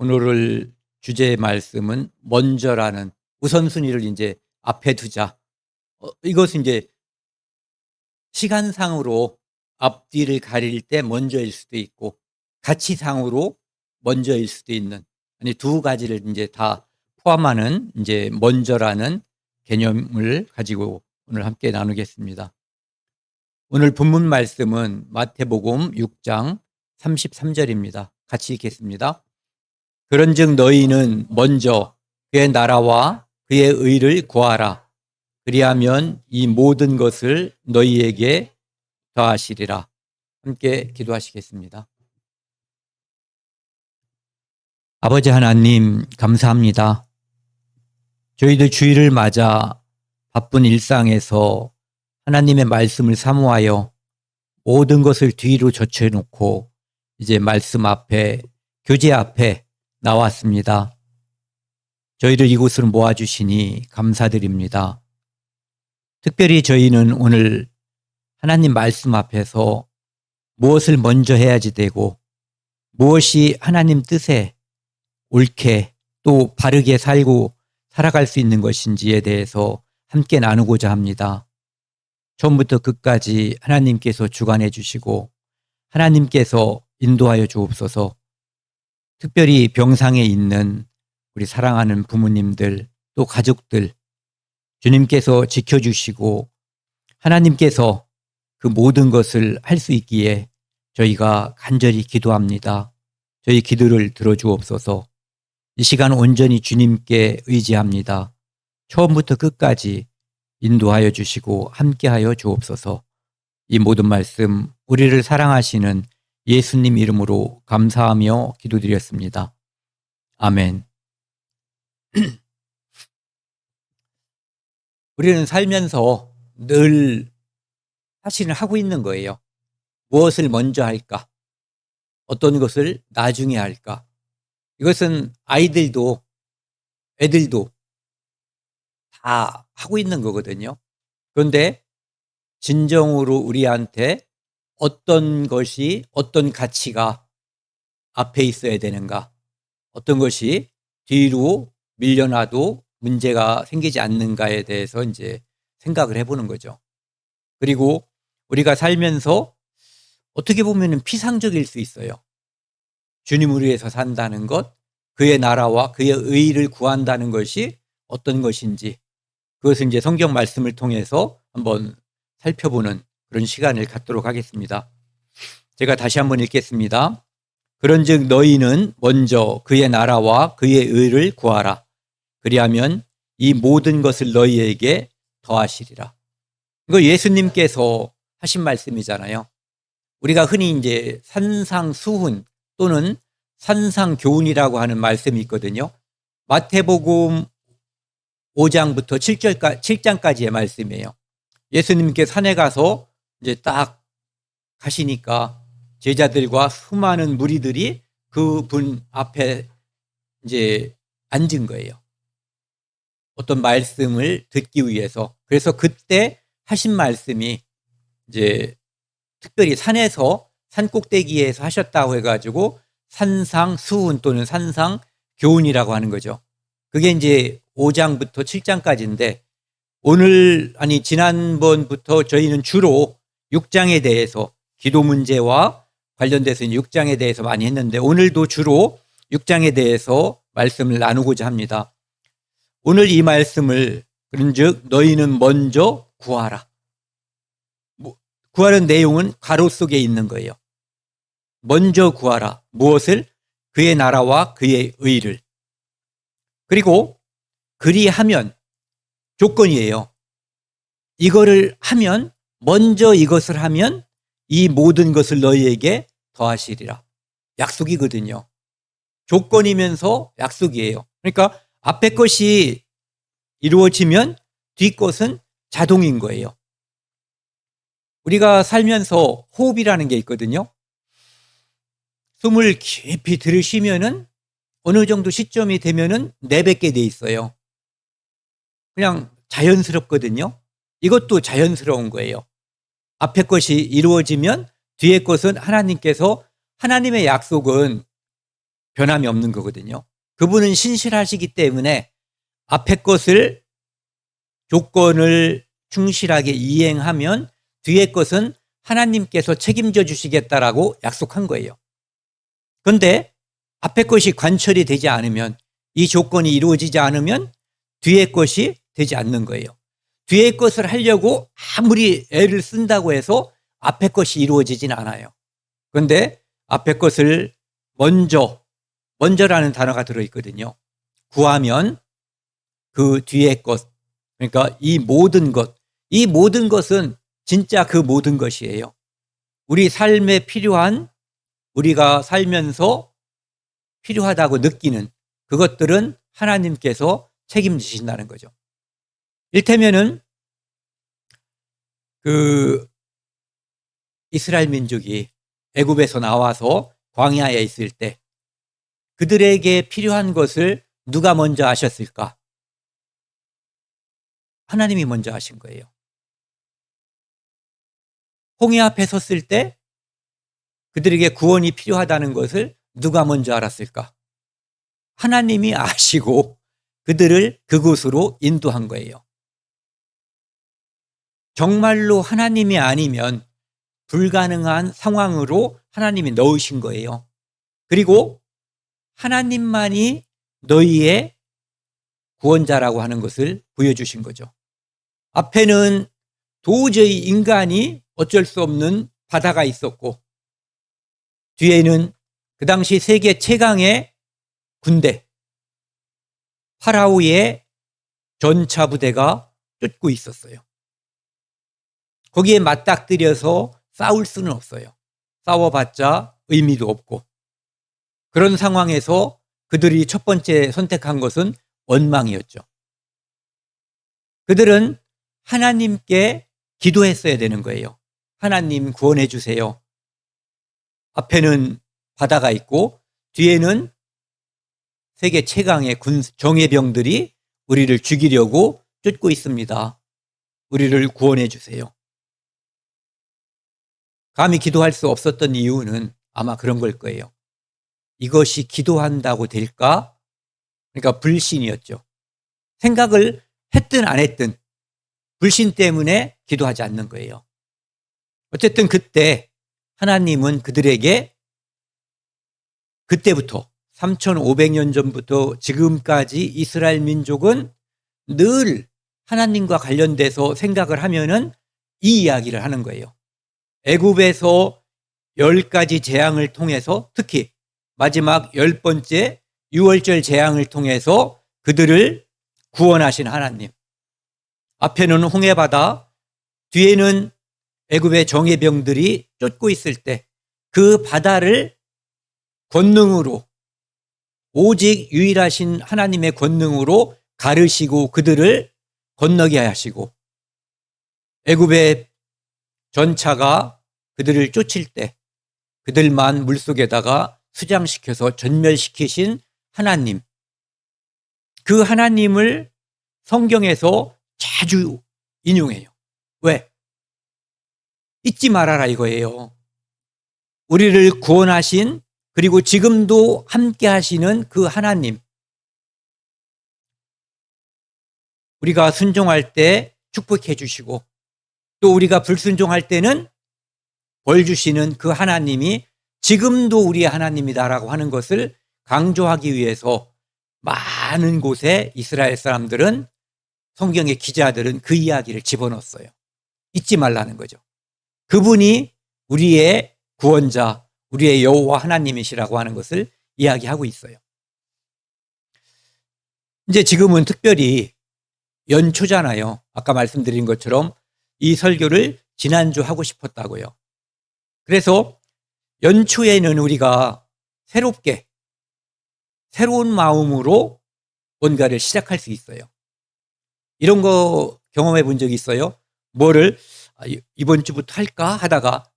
오늘 주제의 말씀은 먼저라는 우선순위를 이제 앞에 두자. 이것은 이제 시간상으로 앞뒤를 가릴 때 먼저일 수도 있고 가치상으로 먼저일 수도 있는 아니 두 가지를 이제 다 포함하는 이제 먼저라는 개념을 가지고 오늘 함께 나누겠습니다. 오늘 본문 말씀은 마태복음 6장 33절입니다. 같이 읽겠습니다. 그런즉 너희는 먼저 그의 나라와 그의 의를 구하라. 그리하면 이 모든 것을 너희에게 더하시리라. 함께 기도하시겠습니다. 아버지 하나님 감사합니다. 저희들 주일을 맞아 바쁜 일상에서 하나님의 말씀을 사모하여 모든 것을 뒤로 젖혀놓고 이제 말씀 앞에 교제 앞에 나왔습니다. 저희를 이곳으로 모아주시니 감사드립니다. 특별히 저희는 오늘 하나님 말씀 앞에서 무엇을 먼저 해야지 되고 무엇이 하나님 뜻에 옳게 또 바르게 살고 살아갈 수 있는 것인지에 대해서 함께 나누고자 합니다. 처음부터 끝까지 하나님께서 주관해 주시고 하나님께서 인도하여 주옵소서. 특별히 병상에 있는 우리 사랑하는 부모님들 또 가족들 주님께서 지켜주시고 하나님께서 그 모든 것을 할 수 있기에 저희가 간절히 기도합니다. 저희 기도를 들어주옵소서. 이 시간 온전히 주님께 의지합니다. 처음부터 끝까지 인도하여 주시고 함께하여 주옵소서. 이 모든 말씀 우리를 사랑하시는 예수님 이름으로 감사하며 기도드렸습니다. 아멘. 우리는 살면서 늘 사실은 하고 있는 거예요. 무엇을 먼저 할까? 어떤 것을 나중에 할까? 이것은 아이들도 애들도 다 하고 있는 거거든요. 그런데 진정으로 우리한테 어떤 것이 어떤 가치가 앞에 있어야 되는가? 어떤 것이 뒤로 밀려나도 문제가 생기지 않는가에 대해서 이제 생각을 해보는 거죠. 그리고 우리가 살면서 어떻게 보면 피상적일 수 있어요. 주님을 위해서 산다는 것, 그의 나라와 그의 의를 구한다는 것이 어떤 것인지 그것을 이제 성경 말씀을 통해서 한번 살펴보는 그런 시간을 갖도록 하겠습니다. 제가 다시 한번 읽겠습니다. 그런즉 너희는 먼저 그의 나라와 그의 의를 구하라. 그리하면 이 모든 것을 너희에게 더하시리라. 이거 예수님께서 하신 말씀이잖아요. 우리가 흔히 이제 산상수훈 또는 산상교훈이라고 하는 말씀이 있거든요. 마태복음 5장부터 7장까지의 말씀이에요. 예수님께 산에 가서 이제 딱 가시니까 제자들과 수많은 무리들이 그분 앞에 이제 앉은 거예요. 어떤 말씀을 듣기 위해서. 그래서 그때 하신 말씀이 이제 특별히 산에서 산 꼭대기에서 하셨다고 해가지고 산상수훈 또는 산상교훈이라고 하는 거죠. 그게 이제 5장부터 7장까지인데 지난번부터 저희는 주로 6장에 대해서 기도 문제와 관련돼서 6장에 대해서 많이 했는데 오늘도 주로 6장에 대해서 말씀을 나누고자 합니다. 오늘 이 말씀을 그런즉 너희는 먼저 구하라. 구하는 내용은 괄호 속에 있는 거예요. 먼저 구하라. 무엇을? 그의 나라와 그의 의를. 그리고 그리하면 조건이에요. 이거를 하면 먼저 이것을 하면 이 모든 것을 너희에게 더하시리라. 약속이거든요. 조건이면서 약속이에요. 그러니까 앞에 것이 이루어지면 뒤 것은 자동인 거예요. 우리가 살면서 호흡이라는 게 있거든요. 숨을 깊이 들이쉬면은 어느 정도 시점이 되면은 내뱉게 돼 있어요. 그냥 자연스럽거든요. 이것도 자연스러운 거예요. 앞에 것이 이루어지면 뒤에 것은 하나님께서 하나님의 약속은 변함이 없는 거거든요. 그분은 신실하시기 때문에 앞에 것을 조건을 충실하게 이행하면 뒤에 것은 하나님께서 책임져 주시겠다라고 약속한 거예요. 그런데 앞에 것이 관철이 되지 않으면, 이 조건이 이루어지지 않으면 뒤에 것이 되지 않는 거예요. 뒤에 것을 하려고 아무리 애를 쓴다고 해서 앞에 것이 이루어지진 않아요. 그런데 앞에 것을 먼저라는 단어가 들어있거든요. 구하면 그 뒤에 것, 그러니까 이 모든 것은 진짜 그 모든 것이에요. 우리 삶에 필요한, 우리가 살면서 필요하다고 느끼는 그것들은 하나님께서 책임지신다는 거죠. 일테면은 그 이스라엘 민족이 애굽에서 나와서 광야에 있을 때 그들에게 필요한 것을 누가 먼저 아셨을까? 하나님이 먼저 아신 거예요. 홍해 앞에 섰을 때 그들에게 구원이 필요하다는 것을 누가 먼저 알았을까? 하나님이 아시고 그들을 그곳으로 인도한 거예요. 정말로 하나님이 아니면 불가능한 상황으로 하나님이 넣으신 거예요. 그리고 하나님만이 너희의 구원자라고 하는 것을 보여주신 거죠. 앞에는 도저히 인간이 어쩔 수 없는 바다가 있었고, 뒤에는 그 당시 세계 최강의 군대, 파라오의 전차 부대가 쫓고 있었어요. 거기에 맞닥뜨려서 싸울 수는 없어요. 싸워봤자 의미도 없고. 그런 상황에서 그들이 첫 번째 선택한 것은 원망이었죠. 그들은 하나님께 기도했어야 되는 거예요. 하나님 구원해 주세요. 앞에는 바다가 있고 뒤에는 세계 최강의 정예병들이 우리를 죽이려고 쫓고 있습니다. 우리를 구원해 주세요. 감히 기도할 수 없었던 이유는 아마 그런 걸 거예요. 이것이 기도한다고 될까? 그러니까 불신이었죠. 생각을 했든 안 했든 불신 때문에 기도하지 않는 거예요. 어쨌든 그때 하나님은 그들에게 그때부터 3,500년 전부터 지금까지 이스라엘 민족은 늘 하나님과 관련돼서 생각을 하면은 이 이야기를 하는 거예요. 애굽에서 10가지 재앙을 통해서, 특히 마지막 10번째 유월절 재앙을 통해서 그들을 구원하신 하나님. 앞에는 홍해바다, 뒤에는 애굽의 정예병들이 쫓고 있을 때 그 바다를 권능으로, 오직 유일하신 하나님의 권능으로 가르시고 그들을 건너게 하시고, 애굽의 전차가 그들을 쫓을 때 그들만 물속에다가 수장시켜서 전멸시키신 하나님, 그 하나님을 성경에서 자주 인용해요. 왜? 잊지 말아라 이거예요. 우리를 구원하신, 그리고 지금도 함께 하시는 그 하나님, 우리가 순종할 때 축복해 주시고 또 우리가 불순종할 때는 벌 주시는 그 하나님이 지금도 우리의 하나님이다라고 하는 것을 강조하기 위해서 많은 곳에 이스라엘 사람들은, 성경의 기자들은 그 이야기를 집어넣었어요. 잊지 말라는 거죠. 그분이 우리의 구원자, 우리의 여호와 하나님이시라고 하는 것을 이야기하고 있어요. 이제 지금은 특별히 연초잖아요. 아까 말씀드린 것처럼 이 설교를 지난주 하고 싶었다고요. 그래서 연초에는 우리가 새롭게, 새로운 마음으로 뭔가를 시작할 수 있어요. 이런 거 경험해 본 적이 있어요? 뭐를 이번 주부터 할까 하다가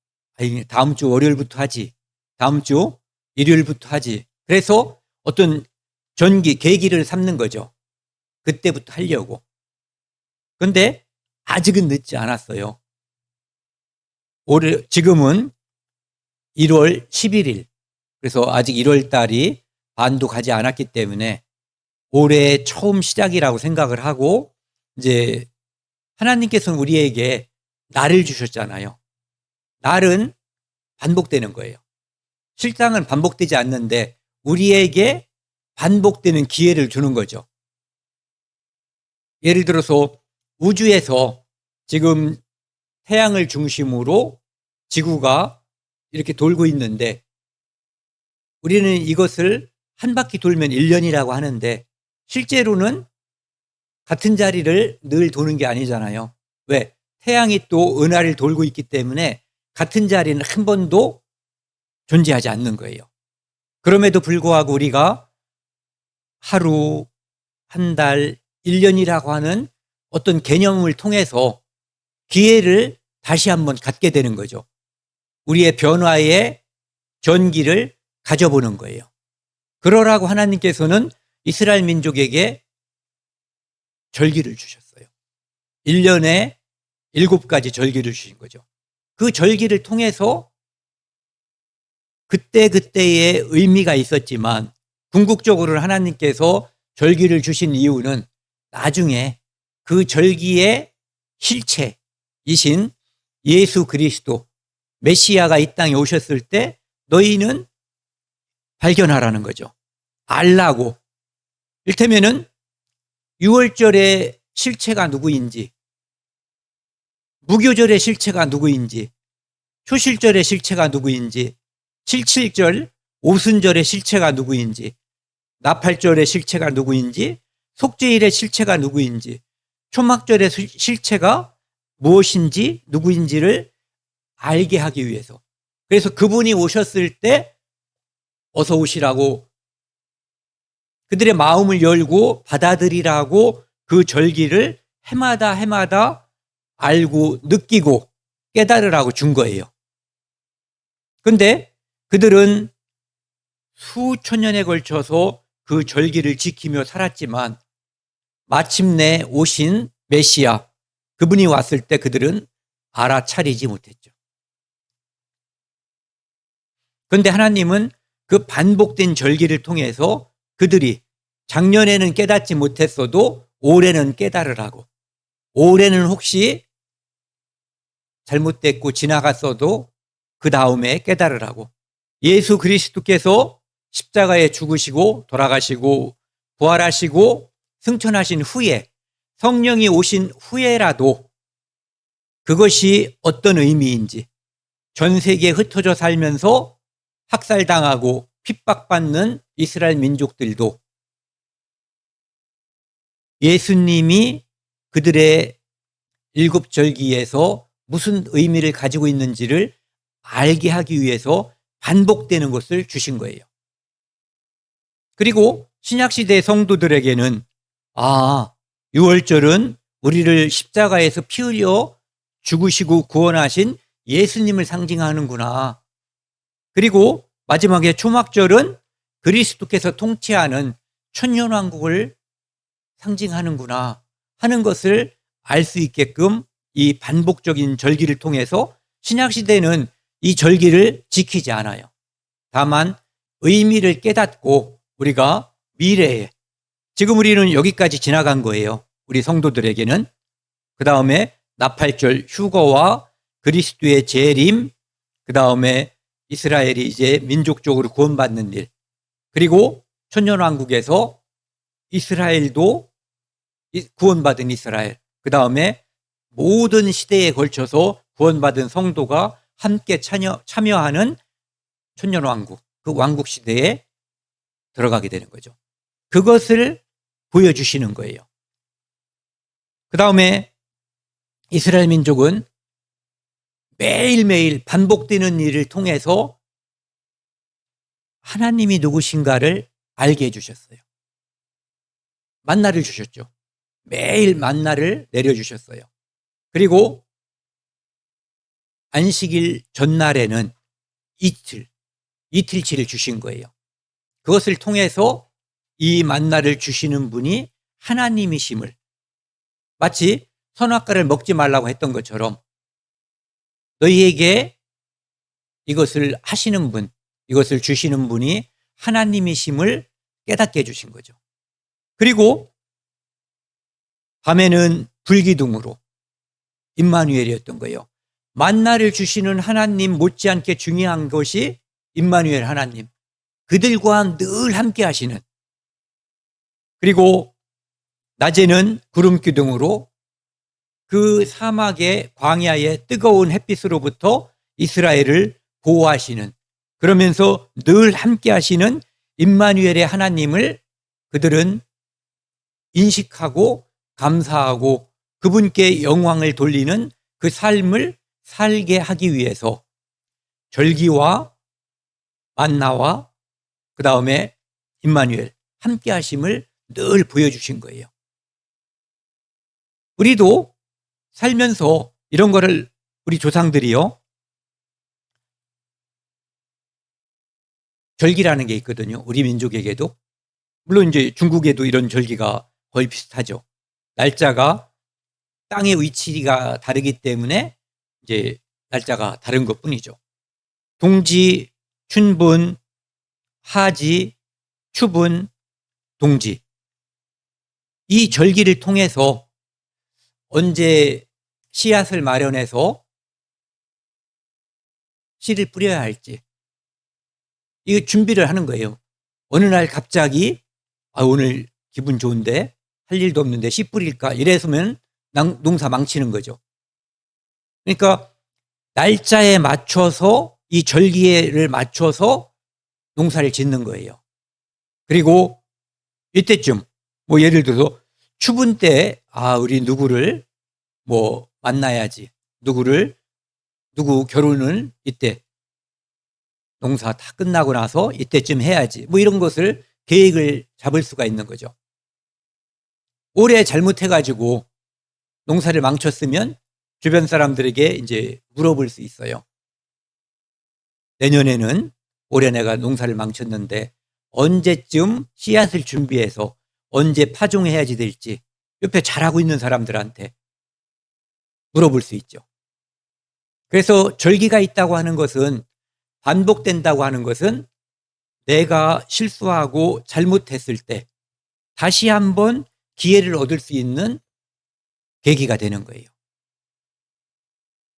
다음 주 월요일부터 하지, 다음 주 일요일부터 하지. 그래서 어떤 계기를 삼는 거죠. 그때부터 하려고. 그런데 아직은 늦지 않았어요. 지금은 1월 11일. 그래서 아직 1월 달이 반도 가지 않았기 때문에 올해 처음 시작이라고 생각을 하고 이제 하나님께서는 우리에게 날을 주셨잖아요. 날은 반복되는 거예요. 실상은 반복되지 않는데 우리에게 반복되는 기회를 주는 거죠. 예를 들어서 우주에서 지금 태양을 중심으로 지구가 이렇게 돌고 있는데 우리는 이것을 한 바퀴 돌면 1년이라고 하는데 실제로는 같은 자리를 늘 도는 게 아니잖아요. 왜? 태양이 또 은하를 돌고 있기 때문에 같은 자리는 한 번도 존재하지 않는 거예요. 그럼에도 불구하고 우리가 하루, 한 달, 1년이라고 하는 어떤 개념을 통해서 기회를 다시 한번 갖게 되는 거죠. 우리의 변화의 전기를 가져보는 거예요. 그러라고 하나님께서는 이스라엘 민족에게 절기를 주셨어요. 1년에 7가지 절기를 주신 거죠. 그 절기를 통해서 그때그때의 의미가 있었지만 궁극적으로 하나님께서 절기를 주신 이유는 나중에 그 절기의 실체이신 예수 그리스도 메시아가 이 땅에 오셨을 때 너희는 발견하라는 거죠. 알라고. 이를테면은 6월절의 실체가 누구인지, 무교절의 실체가 누구인지, 초실절의 실체가 누구인지, 77절, 오순절의 실체가 누구인지, 나팔절의 실체가 누구인지, 속죄일의 실체가 누구인지, 초막절의 실체가 무엇인지 누구인지를 알게 하기 위해서. 그래서 그분이 오셨을 때 어서 오시라고 그들의 마음을 열고 받아들이라고 그 절기를 해마다 알고 느끼고 깨달으라고 준 거예요. 그런데 그들은 수천 년에 걸쳐서 그 절기를 지키며 살았지만 마침내 오신 메시아 그분이 왔을 때 그들은 알아차리지 못했죠. 그런데 하나님은 그 반복된 절기를 통해서 그들이 작년에는 깨닫지 못했어도 올해는 깨달으라고, 올해는 혹시 잘못됐고 지나갔어도 그 다음에 깨달으라고, 예수 그리스도께서 십자가에 죽으시고 돌아가시고 부활하시고 승천하신 후에 성령이 오신 후에라도 그것이 어떤 의미인지, 전 세계에 흩어져 살면서 학살당하고 핍박받는 이스라엘 민족들도 예수님이 그들의 7절기에서 무슨 의미를 가지고 있는지를 알게 하기 위해서 반복되는 것을 주신 거예요. 그리고 신약시대 성도들에게는 6월절은 우리를 십자가에서 피 흘려 죽으시고 구원하신 예수님을 상징하는구나. 그리고 마지막에 초막절은 그리스도께서 통치하는 천년왕국을 상징하는구나 하는 것을 알 수 있게끔 이 반복적인 절기를 통해서 신약시대는 이 절기를 지키지 않아요. 다만 의미를 깨닫고 우리가 미래에, 지금 우리는 여기까지 지나간 거예요. 우리 성도들에게는. 그 다음에 나팔절 휴거와 그리스도의 재림, 그 다음에 이스라엘이 이제 민족적으로 구원받는 일, 그리고 천년왕국에서 이스라엘도 구원받은 이스라엘, 그 다음에 모든 시대에 걸쳐서 구원받은 성도가 함께 참여하는 천년왕국, 그 왕국 시대에 들어가게 되는 거죠. 그것을 보여주시는 거예요. 그 다음에 이스라엘 민족은 매일매일 반복되는 일을 통해서 하나님이 누구신가를 알게 해주셨어요. 만나를 주셨죠. 매일 만나를 내려주셨어요. 그리고 안식일 전날에는 이틀치를 주신 거예요. 그것을 통해서 이 만나를 주시는 분이 하나님이심을, 마치 선악과를 먹지 말라고 했던 것처럼 너희에게 이것을 하시는 분, 이것을 주시는 분이 하나님이심을 깨닫게 해주신 거죠. 그리고 밤에는 불기둥으로 임마누엘이었던 거예요. 만나를 주시는 하나님 못지않게 중요한 것이 임마누엘 하나님. 그들과 늘 함께 하시는. 그리고 낮에는 구름기둥으로 그 사막의 광야의 뜨거운 햇빛으로부터 이스라엘을 보호하시는, 그러면서 늘 함께 하시는 임마누엘의 하나님을 그들은 인식하고 감사하고 그분께 영광을 돌리는 그 삶을 살게 하기 위해서 절기와 만나와 그 다음에 임마누엘 함께 하심을 늘 보여주신 거예요. 우리도 살면서 이런 거를 우리 조상들이요, 절기라는 게 있거든요. 우리 민족에게도. 물론 이제 중국에도 이런 절기가 거의 비슷하죠. 날짜가 땅의 위치가 다르기 때문에 이제 날짜가 다른 것 뿐이죠. 동지, 춘분, 하지, 추분, 동지. 이 절기를 통해서 언제 씨앗을 마련해서 씨를 뿌려야 할지 이 준비를 하는 거예요. 어느 날 갑자기 오늘 기분 좋은데 할 일도 없는데 씨 뿌릴까 이래서면 농사 망치는 거죠. 그러니까 날짜에 맞춰서 이 절기를 맞춰서 농사를 짓는 거예요. 그리고 이때쯤 뭐 예를 들어서 추분 때 우리 누구를 뭐 만나야지, 누구 결혼을 이때 농사 다 끝나고 나서 이때쯤 해야지, 뭐 이런 것을 계획을 잡을 수가 있는 거죠. 올해 잘못해가지고 농사를 망쳤으면 주변 사람들에게 이제 물어볼 수 있어요. 내년에는 올해 내가 농사를 망쳤는데 언제쯤 씨앗을 준비해서 언제 파종해야지 될지 옆에 잘하고 있는 사람들한테 물어볼 수 있죠. 그래서 절기가 있다고 하는 것은, 반복된다고 하는 것은 내가 실수하고 잘못했을 때 다시 한번 기회를 얻을 수 있는 계기가 되는 거예요.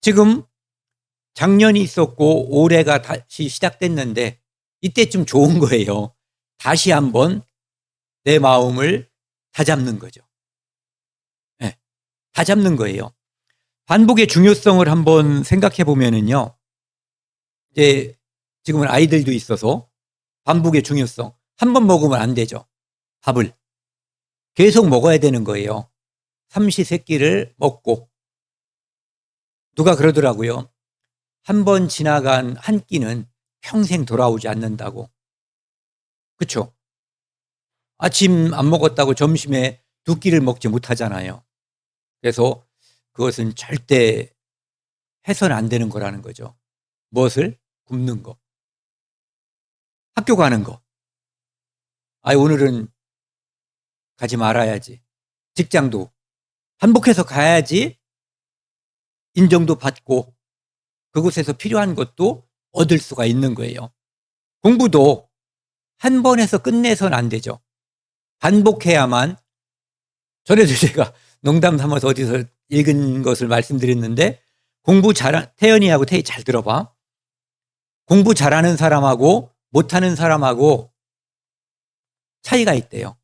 지금 작년이 있었고 올해가 다시 시작됐는데 이때쯤 좋은 거예요. 다시 한번 내 마음을 다잡는 거죠. 네, 다잡는 거예요. 반복의 중요성을 한번 생각해 보면은요, 이제 지금은 아이들도 있어서 반복의 중요성, 한 번 먹으면 안 되죠. 밥을 계속 먹어야 되는 거예요. 삼시세끼를 먹고. 누가 그러더라고요. 한 번 지나간 한 끼는 평생 돌아오지 않는다고. 그렇죠? 아침 안 먹었다고 점심에 두 끼를 먹지 못하잖아요. 그래서 그것은 절대 해서는 안 되는 거라는 거죠. 무엇을? 굶는 거. 학교 가는 거. 오늘은 가지 말아야지. 직장도 반복해서 가야지 인정도 받고 그곳에서 필요한 것도 얻을 수가 있는 거예요. 공부도 한 번 해서 끝내서는 안 되죠. 반복해야만. 전에도 제가 농담 삼아서 어디서 읽은 것을 말씀드렸는데, 태연이하고 태희 잘 들어봐. 공부 잘하는 사람하고 못하는 사람하고 차이가 있대요.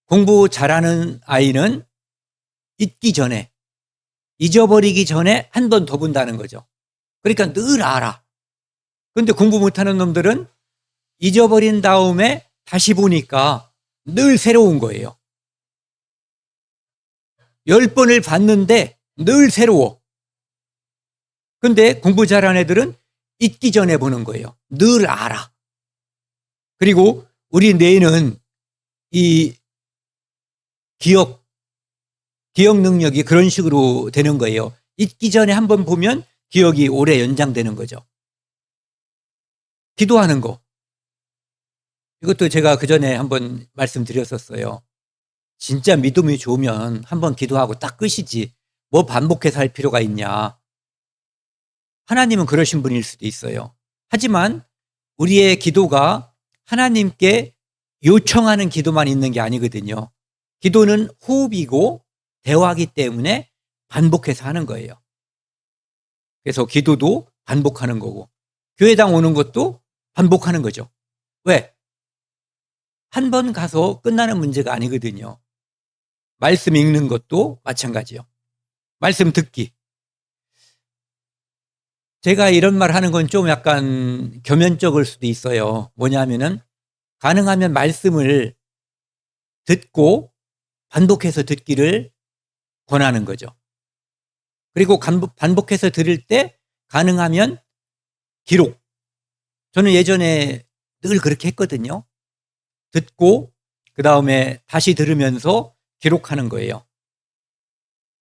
공부 잘하는 아이는 잊어버리기 전에 한 번 더 본다는 거죠. 그러니까 늘 알아. 그런데 공부 못하는 놈들은 잊어버린 다음에 다시 보니까 늘 새로운 거예요. 10번을 봤는데 늘 새로워. 근데 공부 잘하는 애들은 잊기 전에 보는 거예요. 늘 알아. 그리고 우리 뇌는 이 기억 능력이 그런 식으로 되는 거예요. 잊기 전에 한번 보면 기억이 오래 연장되는 거죠. 기도하는 거. 이것도 제가 그전에 한번 말씀드렸었어요. 진짜 믿음이 좋으면 한번 기도하고 딱 끝이지. 뭐 반복해서 할 필요가 있냐. 하나님은 그러신 분일 수도 있어요. 하지만 우리의 기도가 하나님께 요청하는 기도만 있는 게 아니거든요. 기도는 호흡이고 대화하기 때문에 반복해서 하는 거예요. 그래서 기도도 반복하는 거고 교회당 오는 것도 반복하는 거죠. 왜? 한 번 가서 끝나는 문제가 아니거든요. 말씀 읽는 것도 마찬가지요. 말씀 듣기. 제가 이런 말 하는 건 좀 약간 겸연쩍을 수도 있어요. 뭐냐면은 가능하면 말씀을 듣고 반복해서 듣기를 권하는 거죠. 그리고 반복해서 들을 때 가능하면 기록. 저는 예전에 늘 그렇게 했거든요. 듣고 그 다음에 다시 들으면서 기록하는 거예요.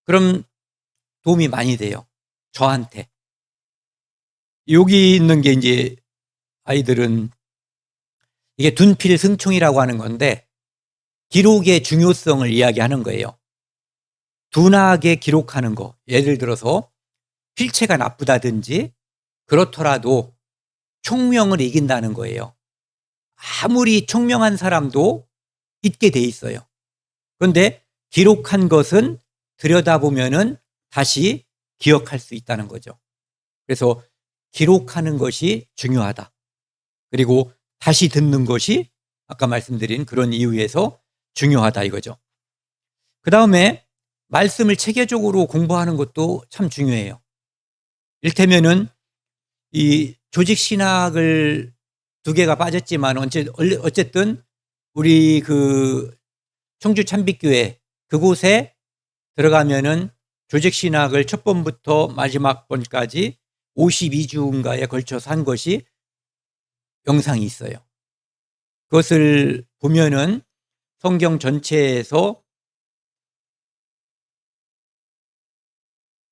그럼 도움이 많이 돼요. 저한테. 여기 있는 게 이제 아이들은 이게 둔필승총이라고 하는 건데 기록의 중요성을 이야기하는 거예요. 둔하게 기록하는 거. 예를 들어서 필체가 나쁘다든지 그렇더라도 총명을 이긴다는 거예요. 아무리 총명한 사람도 잊게 돼 있어요. 그런데 기록한 것은 들여다보면은 다시 기억할 수 있다는 거죠. 그래서 기록하는 것이 중요하다. 그리고 다시 듣는 것이 아까 말씀드린 그런 이유에서 중요하다 이거죠. 그 다음에 말씀을 체계적으로 공부하는 것도 참 중요해요. 일테면은 이 조직신학을 두 개가 빠졌지만 어쨌든 우리 그 청주 참빛교회 그곳에 들어가면은 조직신학을 첫 번부터 마지막 번까지 52주인가에 걸쳐서 한 것이 영상이 있어요. 그것을 보면은 성경 전체에서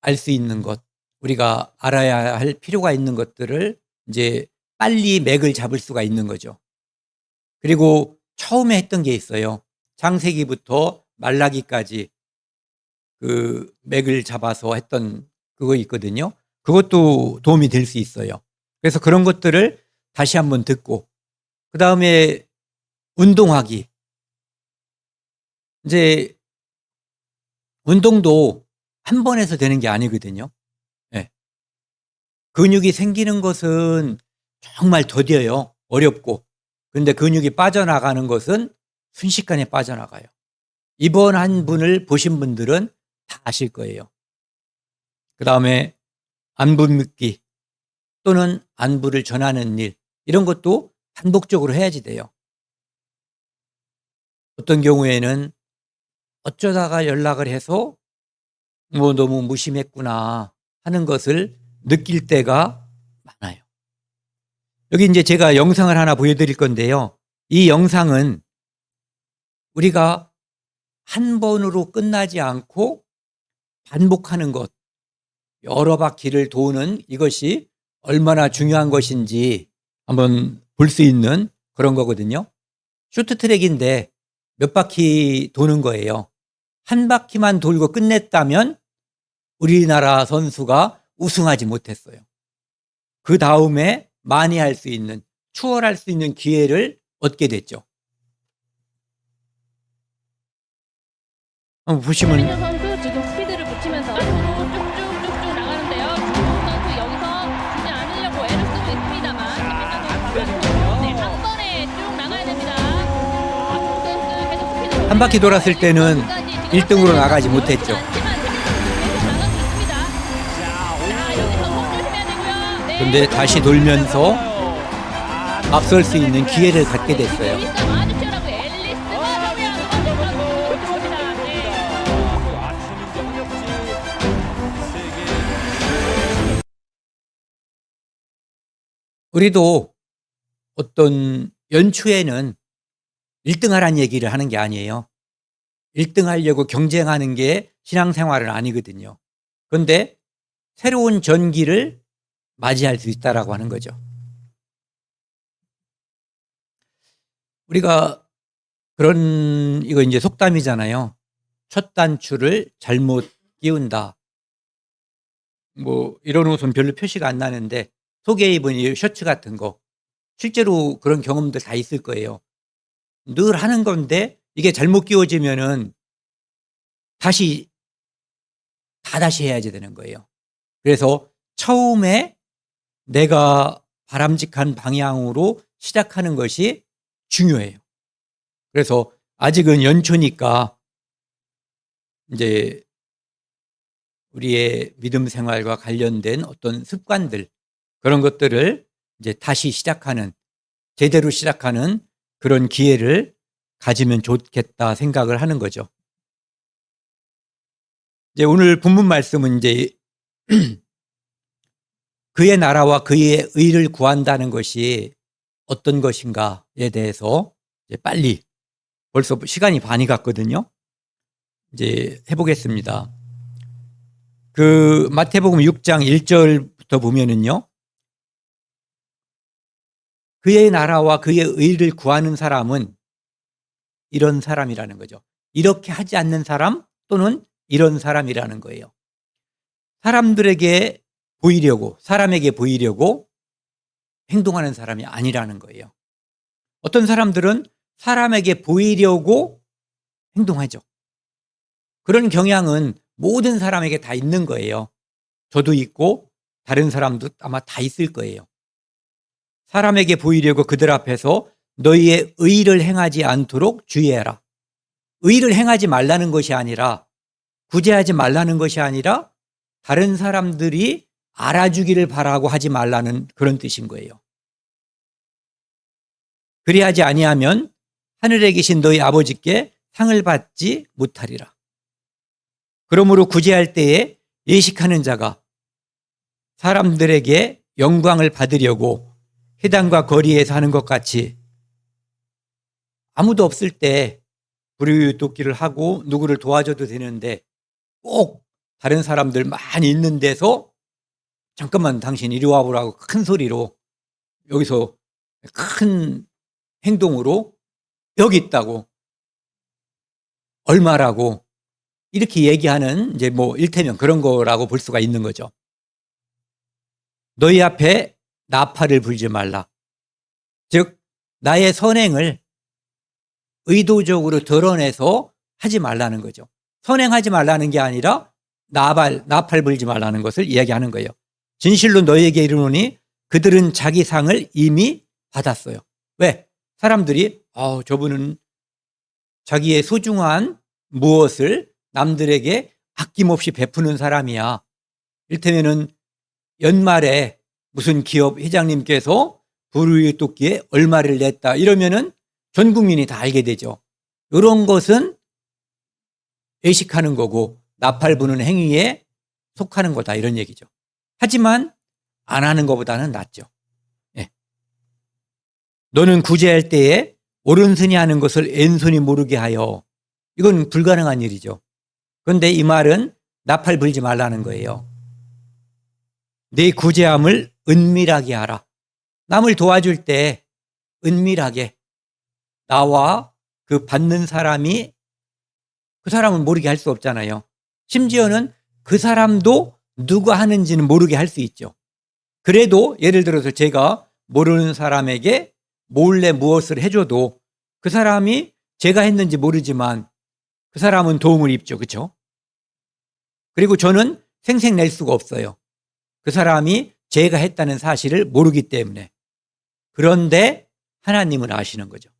알 수 있는 것, 우리가 알아야 할 필요가 있는 것들을 이제 빨리 맥을 잡을 수가 있는 거죠. 그리고 처음에 했던 게 있어요. 창세기부터 말라기까지 그 맥을 잡아서 했던 그거 있거든요. 그것도 도움이 될 수 있어요. 그래서 그런 것들을 다시 한번 듣고 그 다음에 운동하기. 이제 운동도 한 번 해서 되는 게 아니거든요. 네. 근육이 생기는 것은 정말 더뎌요. 어렵고. 그런데 근육이 빠져나가는 것은 순식간에 빠져나가요. 이번 한 분을 보신 분들은 다 아실 거예요. 그 다음에 안부 묻기 또는 안부를 전하는 일 이런 것도 반복적으로 해야지 돼요. 어떤 경우에는 어쩌다가 연락을 해서 뭐 너무 무심했구나 하는 것을 느낄 때가 많아요. 여기 이제 제가 영상을 하나 보여드릴 건데요. 이 영상은 우리가 한 번으로 끝나지 않고 반복하는 것, 여러 바퀴를 도는 이것이 얼마나 중요한 것인지 한번 볼 수 있는 그런 거거든요. 쇼트트랙인데 몇 바퀴 도는 거예요. 한 바퀴만 돌고 끝냈다면 우리나라 선수가 우승하지 못했어요. 그 다음에 만회할 수 있는, 추월할 수 있는 기회를 얻게 됐죠. 한번 보시면 김민현 선수 지금 스피드를 붙이면서 앞으로 쭉쭉쭉쭉 나가는데요. 중국 선수 여기서 주지 않으려고 애를 쓰고 있습니다만 김민현 선수가 네, 한 번에 쭉 나가야 됩니다. 앞으로 선수 계속 스피드를 한 바퀴 돌았을 때는 1등으로 나가지 못했죠. 그런데 다시 돌면서 앞설 수 있는 기회를 갖게 됐어요. 우리도 어떤 연초에는 1등 하라는 얘기를 하는 게 아니에요. 1등 하려고 경쟁하는 게 신앙생활은 아니거든요. 그런데 새로운 전기를 맞이할 수 있다라고 하는 거죠. 우리가 이거 이제 속담이잖아요. 첫 단추를 잘못 끼운다. 뭐 이런 옷은 별로 표시가 안 나는데 속에 입은 이 셔츠 같은 거 실제로 그런 경험들 다 있을 거예요. 늘 하는 건데 이게 잘못 끼워지면은 다시 해야지 되는 거예요. 그래서 처음에 내가 바람직한 방향으로 시작하는 것이 중요해요. 그래서 아직은 연초니까 이제 우리의 믿음 생활과 관련된 어떤 습관들, 그런 것들을 이제 다시 시작하는, 제대로 시작하는 그런 기회를 가지면 좋겠다 생각을 하는 거죠. 이제 오늘 본문 말씀은 이제 그의 나라와 그의 의를 구한다는 것이 어떤 것인가에 대해서 이제 빨리, 벌써 시간이 반이 갔거든요. 이제 해보겠습니다. 그 마태복음 6장 1절부터 보면은요, 그의 나라와 그의 의를 구하는 사람은 이런 사람이라는 거죠. 이렇게 하지 않는 사람 또는 이런 사람이라는 거예요. 사람에게 보이려고 행동하는 사람이 아니라는 거예요. 어떤 사람들은 사람에게 보이려고 행동하죠. 그런 경향은 모든 사람에게 다 있는 거예요. 저도 있고 다른 사람도 아마 다 있을 거예요. 사람에게 보이려고 그들 앞에서 너희의 의를 행하지 않도록 주의해라. 의를 행하지 말라는 것이 아니라, 구제하지 말라는 것이 아니라 다른 사람들이 알아주기를 바라고 하지 말라는 그런 뜻인 거예요. 그리하지 아니하면 하늘에 계신 너희 아버지께 상을 받지 못하리라. 그러므로 구제할 때에 예식하는 자가 사람들에게 영광을 받으려고 회당과 거리에서 하는 것 같이 아무도 없을 때 부르짖기를 하고 누구를 도와줘도 되는데 꼭 다른 사람들 많이 있는 데서 잠깐만 당신 이리 와보라고 큰 소리로, 여기서 큰 행동으로 여기 있다고, 얼마라고 이렇게 얘기하는, 이제 뭐 일테면 그런 거라고 볼 수가 있는 거죠. 너희 앞에 나팔을 불지 말라. 즉 나의 선행을 의도적으로 드러내서 하지 말라는 거죠. 선행하지 말라는 게 아니라 나팔 불지 말라는 것을 이야기하는 거예요. 진실로 너희에게 이르노니 그들은 자기 상을 이미 받았어요. 왜? 사람들이 저분은 자기의 소중한 무엇을 남들에게 아낌없이 베푸는 사람이야. 이를테면은 연말에 무슨 기업 회장님께서 부르짖기에 얼마를 냈다 이러면은 전 국민이 다 알게 되죠. 이런 것은 외식하는 거고 나팔 부는 행위에 속하는 거다, 이런 얘기죠. 하지만 안 하는 것보다는 낫죠. 예. 너는 구제할 때에 오른손이 하는 것을 왼손이 모르게 하여, 이건 불가능한 일이죠. 그런데 이 말은 나팔 불지 말라는 거예요. 네 구제함을 은밀하게 하라. 남을 도와줄 때 은밀하게, 나와 그 받는 사람이, 그 사람은 모르게 할 수 없잖아요. 심지어는 그 사람도 누가 하는지는 모르게 할 수 있죠. 그래도 예를 들어서 제가 모르는 사람에게 몰래 무엇을 해줘도 그 사람이 제가 했는지 모르지만 그 사람은 도움을 입죠. 그렇죠? 그리고 저는 생색낼 수가 없어요. 그 사람이 제가 했다는 사실을 모르기 때문에. 그런데 하나님은 아시는 거죠.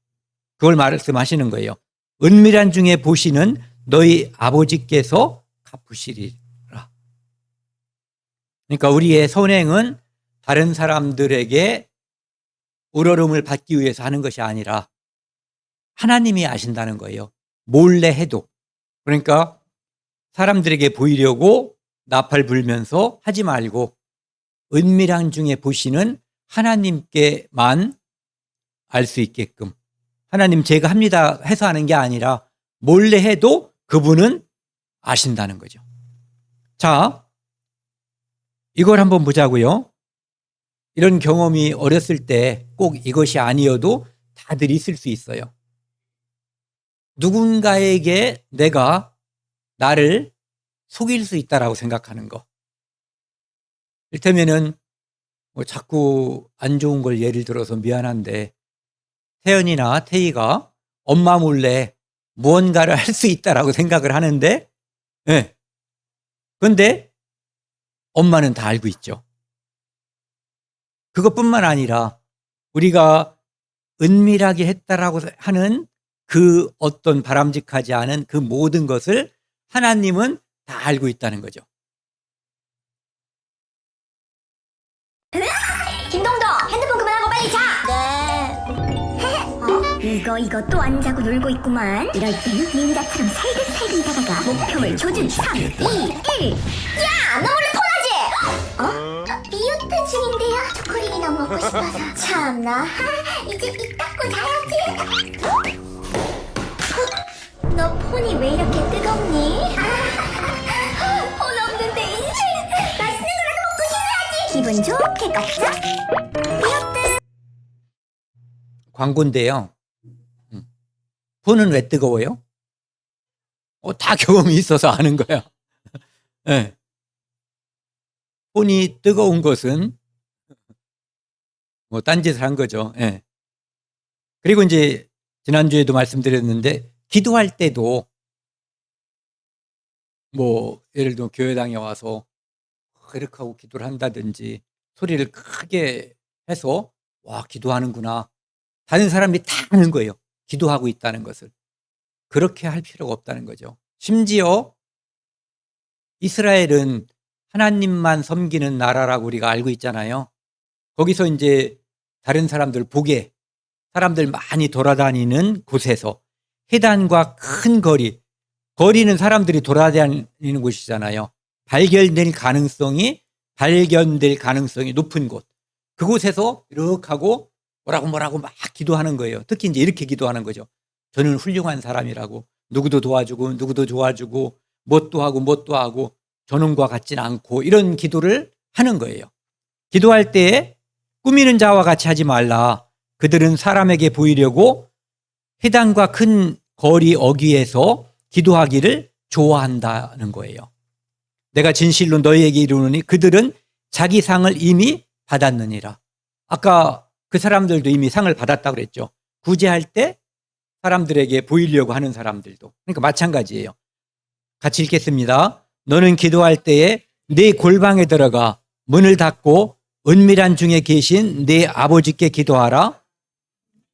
그걸 말씀하시는 거예요. 은밀한 중에 보시는 너희 아버지께서 갚으시리라. 그러니까 우리의 선행은 다른 사람들에게 우러름을 받기 위해서 하는 것이 아니라 하나님이 아신다는 거예요. 몰래 해도. 그러니까 사람들에게 보이려고 나팔 불면서 하지 말고 은밀한 중에 보시는 하나님께만 알 수 있게끔, 하나님 제가 합니다 해서 하는 게 아니라 몰래 해도 그분은 아신다는 거죠. 자, 이걸 한번 보자고요. 이런 경험이 어렸을 때 꼭 이것이 아니어도 다들 있을 수 있어요. 누군가에게 내가 나를 속일 수 있다라고 생각하는 거. 이를테면은 뭐 자꾸 안 좋은 걸 예를 들어서 미안한데 태연이나 태희가 엄마 몰래 무언가를 할 수 있다라고 생각을 하는데, 예. 그런데 엄마는 다 알고 있죠. 그것뿐만 아니라 우리가 은밀하게 했다라고 하는 그 어떤 바람직하지 않은 그 모든 것을 하나님은 다 알고 있다는 거죠. 김동도 핸드폰 그만하고 빨리 자. 네. 이거 또 안 자고 놀고 있구만. 이럴 땐 닌자처럼 살금살금 자다가 목표물 조준 3, 2, 1. 야, 너 몰래 폰하지? 비오트 중인데요. 초콜릿이 너무 먹고 싶어서. 참나. 이제 입 닦고 자야지. 너 폰이 왜 이렇게 뜨겁니? 폰 없는데 인생. 맛있는 거라도 먹고 싶어야지. 기분 좋게 꺾자. 광고인데요. 폰은 왜 뜨거워요? 다 경험이 있어서 아는 거야. 네. 폰이 뜨거운 것은 뭐 딴짓을 한 거죠. 네. 그리고 이제 지난주에도 말씀드렸는데 기도할 때도 뭐 예를 들어 교회당에 와서 이렇게 하고 기도를 한다든지 소리를 크게 해서 와 기도하는구나. 다른 사람이 다 아는 거예요. 기도하고 있다는 것을. 그렇게 할 필요가 없다는 거죠. 심지어 이스라엘은 하나님만 섬기는 나라라고 우리가 알고 있잖아요. 거기서 이제 다른 사람들 보게 사람들 많이 돌아다니는 곳에서 해단과 큰 거리는 사람들이 돌아다니는 곳이잖아요. 발견될 가능성이 높은 곳. 그곳에서 이렇게 하고 뭐라고 막 기도하는 거예요. 특히 이제 이렇게 기도하는 거죠. 저는 훌륭한 사람이라고 누구도 도와주고 누구도 도와주고 뭣도 하고 저놈과 같진 않고 이런 기도를 하는 거예요. 기도할 때 꾸미는 자와 같이 하지 말라. 그들은 사람에게 보이려고 회당과 큰 거리 어귀에서 기도하기를 좋아한다는 거예요. 내가 진실로 너희에게 이르노니 그들은 자기 상을 이미 받았느니라. 아까 그 사람들도 이미 상을 받았다고 그랬죠. 구제할 때 사람들에게 보이려고 하는 사람들도. 그러니까 마찬가지예요. 같이 읽겠습니다. 너는 기도할 때에 네 골방에 들어가 문을 닫고 은밀한 중에 계신 네 아버지께 기도하라.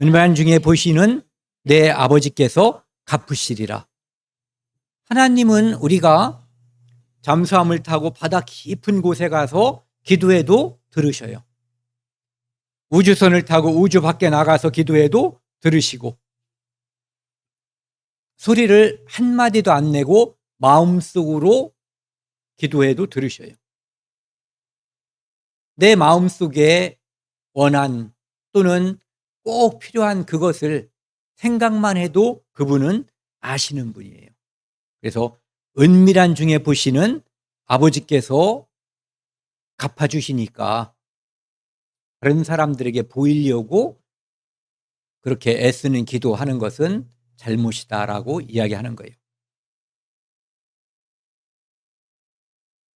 은밀한 중에 보시는 내 아버지께서 갚으시리라. 하나님은 우리가 잠수함을 타고 바다 깊은 곳에 가서 기도해도 들으셔요. 우주선을 타고 우주 밖에 나가서 기도해도 들으시고 소리를 한마디도 안 내고 마음속으로 기도해도 들으셔요. 내 마음속에 원한 또는 꼭 필요한 그것을 생각만 해도 그분은 아시는 분이에요. 그래서 은밀한 중에 보시는 아버지께서 갚아주시니까 다른 사람들에게 보이려고 그렇게 애쓰는 기도하는 것은 잘못이다라고 이야기하는 거예요.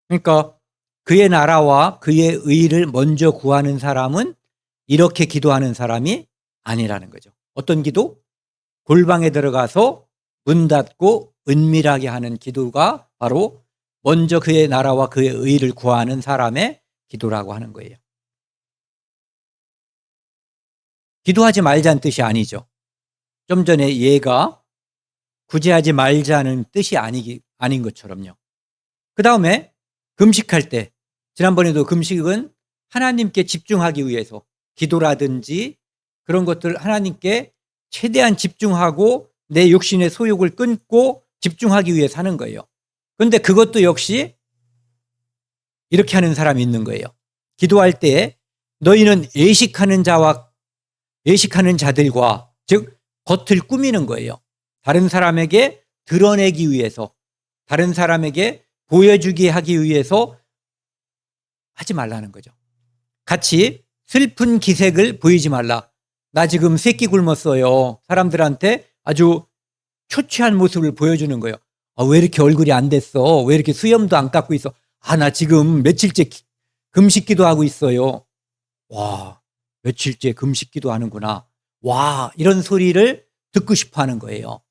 그러니까 그의 나라와 그의 의를 먼저 구하는 사람은 이렇게 기도하는 사람이 아니라는 거죠. 어떤 기도? 골방에 들어가서 문 닫고 은밀하게 하는 기도가 바로 먼저 그의 나라와 그의 의를 구하는 사람의 기도라고 하는 거예요. 기도하지 말자는 뜻이 아니죠. 좀 전에 얘가 구제하지 말자는 뜻이 아닌 것처럼요. 그 다음에 금식할 때, 지난번에도 금식은 하나님께 집중하기 위해서 기도라든지 그런 것들 하나님께 최대한 집중하고 내 육신의 소욕을 끊고 집중하기 위해서 하는 거예요. 그런데 그것도 역시 이렇게 하는 사람이 있는 거예요. 기도할 때 너희는 예식하는 자들과 즉 겉을 꾸미는 거예요. 다른 사람에게 드러내기 위해서, 다른 사람에게 보여주게 하기 위해서 하지 말라는 거죠. 같이 슬픈 기색을 보이지 말라. 나 지금 새끼 굶었어요. 사람들한테 아주 초췌한 모습을 보여주는 거예요. 왜 이렇게 얼굴이 안 됐어? 왜 이렇게 수염도 안 깎고 있어? 나 지금 며칠째 금식기도 하고 있어요. 와, 며칠째 금식기도 하는구나. 와, 이런 소리를 듣고 싶어 하는 거예요.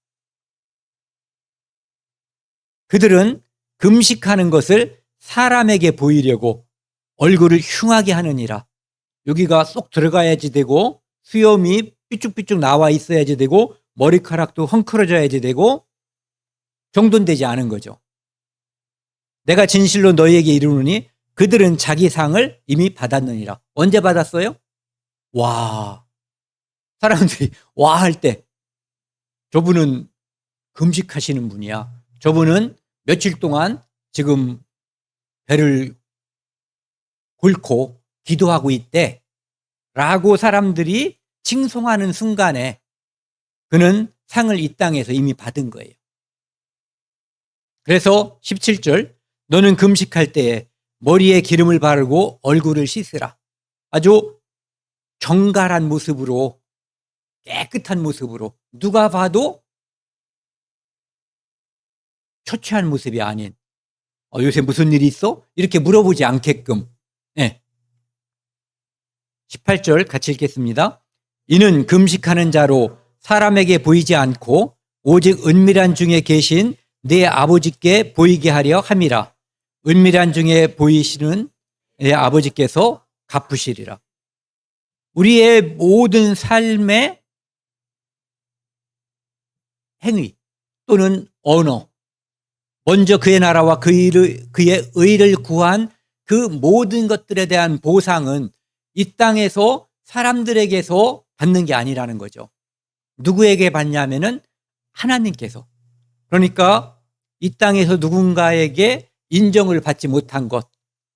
그들은 금식하는 것을 사람에게 보이려고 얼굴을 흉하게 하느니라. 여기가 쏙 들어가야지 되고 수염이 삐쭉삐쭉 나와 있어야지 되고 머리카락도 헝클어져야지 되고 정돈 되지 않은 거죠. 내가 진실로 너희에게 이르노니 그들은 자기 상을 이미 받았느니라. 언제 받았어요? 와. 사람들이 와 할 때 저분은 금식하시는 분이야. 저분은 며칠 동안 지금 배를 곪고 기도하고 있대. 라고 사람들이 칭송하는 순간에 그는 상을 이 땅에서 이미 받은 거예요. 그래서 17절 너는 금식할 때에 머리에 기름을 바르고 얼굴을 씻으라. 아주 정갈한 모습으로 깨끗한 모습으로 누가 봐도 초췌한 모습이 아닌 요새 무슨 일이 있어? 이렇게 물어보지 않게끔. 네. 18절 같이 읽겠습니다. 이는 금식하는 자로 사람에게 보이지 않고 오직 은밀한 중에 계신 내 아버지께 보이게 하려 함이라. 은밀한 중에 보이시는 내 아버지께서 갚으시리라. 우리의 모든 삶의 행위 또는 언어, 먼저 그의 나라와 그의 의를 구한 그 모든 것들에 대한 보상은 이 땅에서 사람들에게서 받는 게 아니라는 거죠. 누구에게 받냐면은 하나님께서. 그러니까 이 땅에서 누군가에게 인정을 받지 못한 것,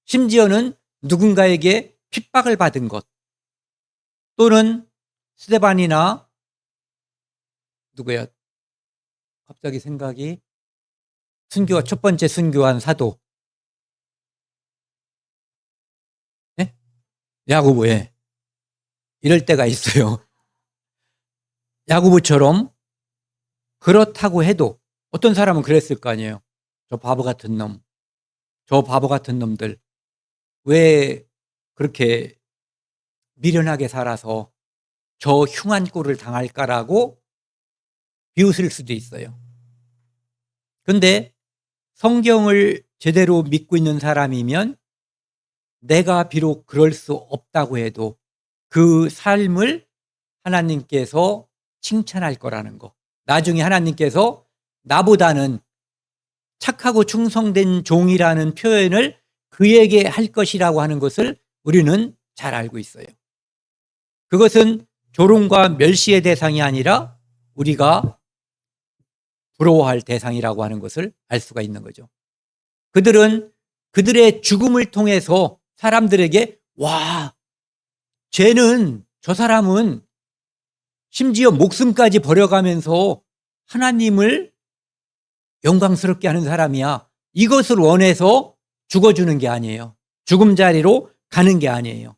심지어는 누군가에게 핍박을 받은 것, 또는 스데반이나 누구야? 갑자기 생각이 순교와 첫 번째 순교한 사도 네? 야고보에 이럴 때가 있어요. 야고보처럼 그렇다고 해도 어떤 사람은 그랬을 거 아니에요. 저 바보 같은 놈, 저 바보 같은 놈들 왜 그렇게 미련하게 살아서 저 흉한 꼴을 당할까라고 비웃을 수도 있어요. 그런데 성경을 제대로 믿고 있는 사람이면 내가 비록 그럴 수 없다고 해도 그 삶을 하나님께서 칭찬할 거라는 거. 나중에 하나님께서 나보다는 착하고 충성된 종이라는 표현을 그에게 할 것이라고 하는 것을 우리는 잘 알고 있어요. 그것은 조롱과 멸시의 대상이 아니라 우리가 부러워할 대상이라고 하는 것을 알 수가 있는 거죠. 그들은 그들의 죽음을 통해서 사람들에게 와, 쟤는 저 사람은 심지어 목숨까지 버려가면서 하나님을 영광스럽게 하는 사람이야. 이것을 원해서 죽어주는 게 아니에요. 죽음 자리로 가는 게 아니에요.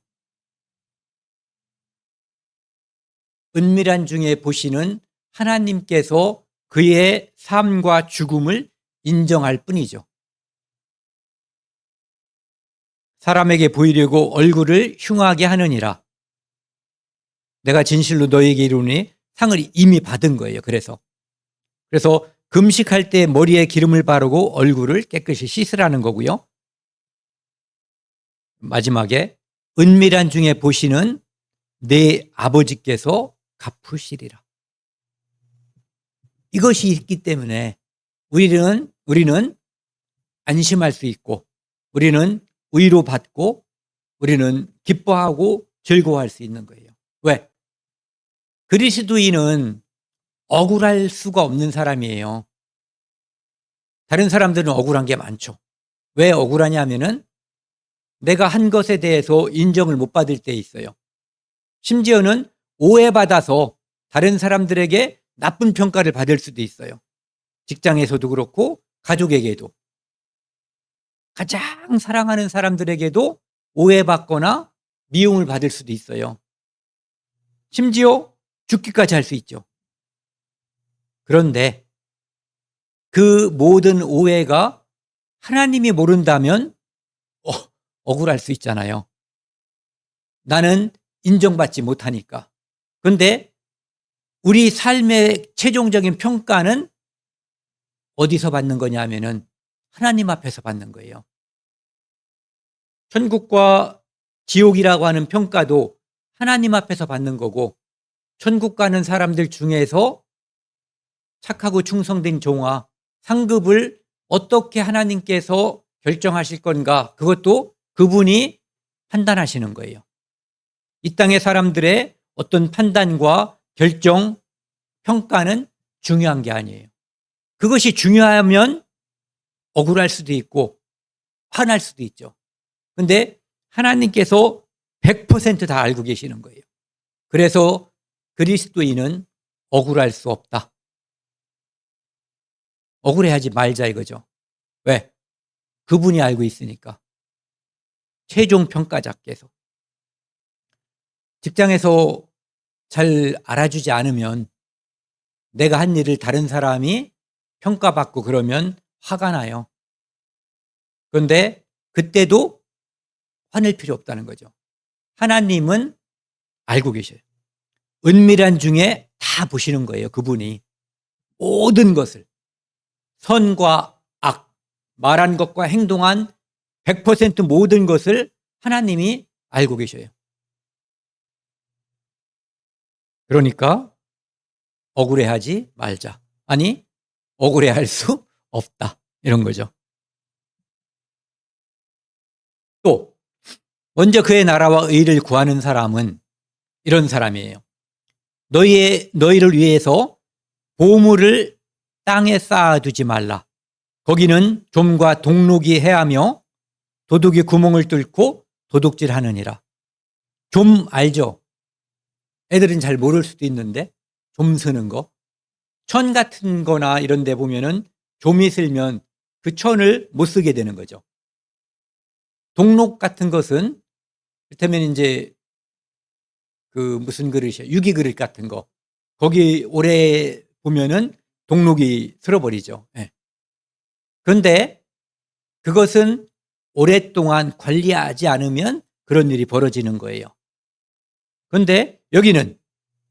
은밀한 중에 보시는 하나님께서 그의 삶과 죽음을 인정할 뿐이죠. 사람에게 보이려고 얼굴을 흉하게 하느니라. 내가 진실로 너에게 이르노니 상을 이미 받은 거예요. 그래서 금식할 때 머리에 기름을 바르고 얼굴을 깨끗이 씻으라는 거고요. 마지막에 은밀한 중에 보시는 내 아버지께서 갚으시리라. 이것이 있기 때문에 우리는 안심할 수 있고 우리는 위로받고 우리는 기뻐하고 즐거워할 수 있는 거예요. 왜? 그리스도인은 억울할 수가 없는 사람이에요. 다른 사람들은 억울한 게 많죠. 왜 억울하냐면은 내가 한 것에 대해서 인정을 못 받을 때 있어요. 심지어는 오해받아서 다른 사람들에게 나쁜 평가를 받을 수도 있어요. 직장에서도 그렇고 가족에게도. 가장 사랑하는 사람들에게도 오해받거나 미움을 받을 수도 있어요. 심지어 죽기까지 할 수 있죠. 그런데 그 모든 오해가 하나님이 모른다면 억울할 수 있잖아요. 나는 인정받지 못하니까. 그런데 우리 삶의 최종적인 평가는 어디서 받는 거냐면은 하나님 앞에서 받는 거예요. 천국과 지옥이라고 하는 평가도 하나님 앞에서 받는 거고, 천국 가는 사람들 중에서 착하고 충성된 종아 상급을 어떻게 하나님께서 결정하실 건가, 그것도 그분이 판단하시는 거예요. 이 땅의 사람들의 어떤 판단과 결정, 평가는 중요한 게 아니에요. 그것이 중요하면 억울할 수도 있고 화날 수도 있죠. 그런데 하나님께서 100% 다 알고 계시는 거예요. 그래서 그리스도인은 억울할 수 없다. 억울해하지 말자 이거죠. 왜? 그분이 알고 있으니까. 최종 평가자께서. 직장에서 잘 알아주지 않으면 내가 한 일을 다른 사람이 평가받고 그러면 화가 나요. 그런데 그때도 화낼 필요 없다는 거죠. 하나님은 알고 계셔요. 은밀한 중에 다 보시는 거예요. 그분이 모든 것을, 선과 악, 말한 것과 행동한 100% 모든 것을 하나님이 알고 계셔요. 그러니까 억울해하지 말자. 아니, 억울해할 수 없다. 이런 거죠. 또 먼저 그의 나라와 의를 구하는 사람은 이런 사람이에요. 너희를 위해서 보물을 땅에 쌓아두지 말라. 거기는 좀과 동록이 해하며 도둑이 구멍을 뚫고 도둑질하느니라. 좀 알죠? 애들은 잘 모를 수도 있는데 좀 쓰는 거. 천 같은 거나 이런 데 보면은 좀이 쓸면 그 천을 못 쓰게 되는 거죠. 동록 같은 것은 그렇다면 이제 그 무슨 그릇이야, 유기 그릇 같은 거, 거기 오래 보면은 동록이 쓸어버리죠. 네. 그런데 그것은 오랫동안 관리하지 않으면 그런 일이 벌어지는 거예요. 그런데 여기는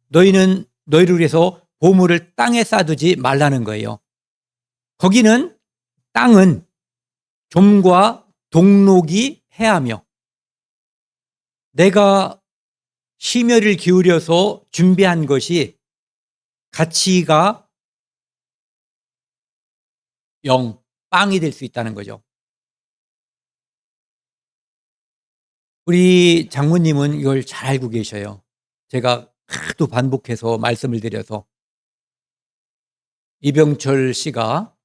너희를 위해서 보물을 땅에 쌓아두지 말라는 거예요. 거기는 땅은 좀과 동록이 해하며 내가 심혈을 기울여서 준비한 것이 가치가 0, 빵이 될 수 있다는 거죠. 우리 장모님은 이걸 잘 알고 계셔요. 제가 하도 반복해서 말씀을 드려서. 이병철 씨가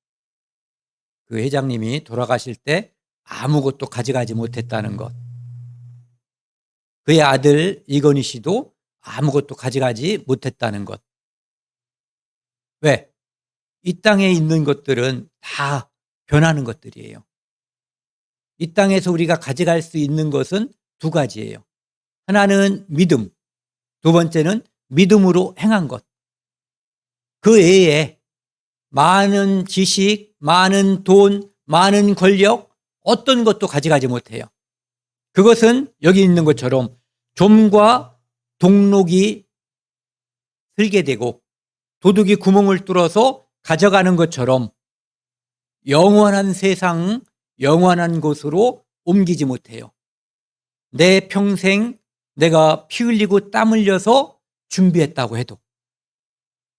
그 회장님이 돌아가실 때 아무것도 가져가지 못했다는 것. 그의 아들 이건희 씨도 아무것도 가져가지 못했다는 것. 왜? 이 땅에 있는 것들은 다 변하는 것들이에요. 이 땅에서 우리가 가져갈 수 있는 것은 두 가지예요. 하나는 믿음, 두 번째는 믿음으로 행한 것. 그 외에 많은 지식, 많은 돈, 많은 권력, 어떤 것도 가져가지 못해요. 그것은 여기 있는 것처럼 좀과 동록이 슬게 되고 도둑이 구멍을 뚫어서 가져가는 것처럼 영원한 세상, 영원한 곳으로 옮기지 못해요. 내 평생 내가 피 흘리고 땀 흘려서 준비했다고 해도.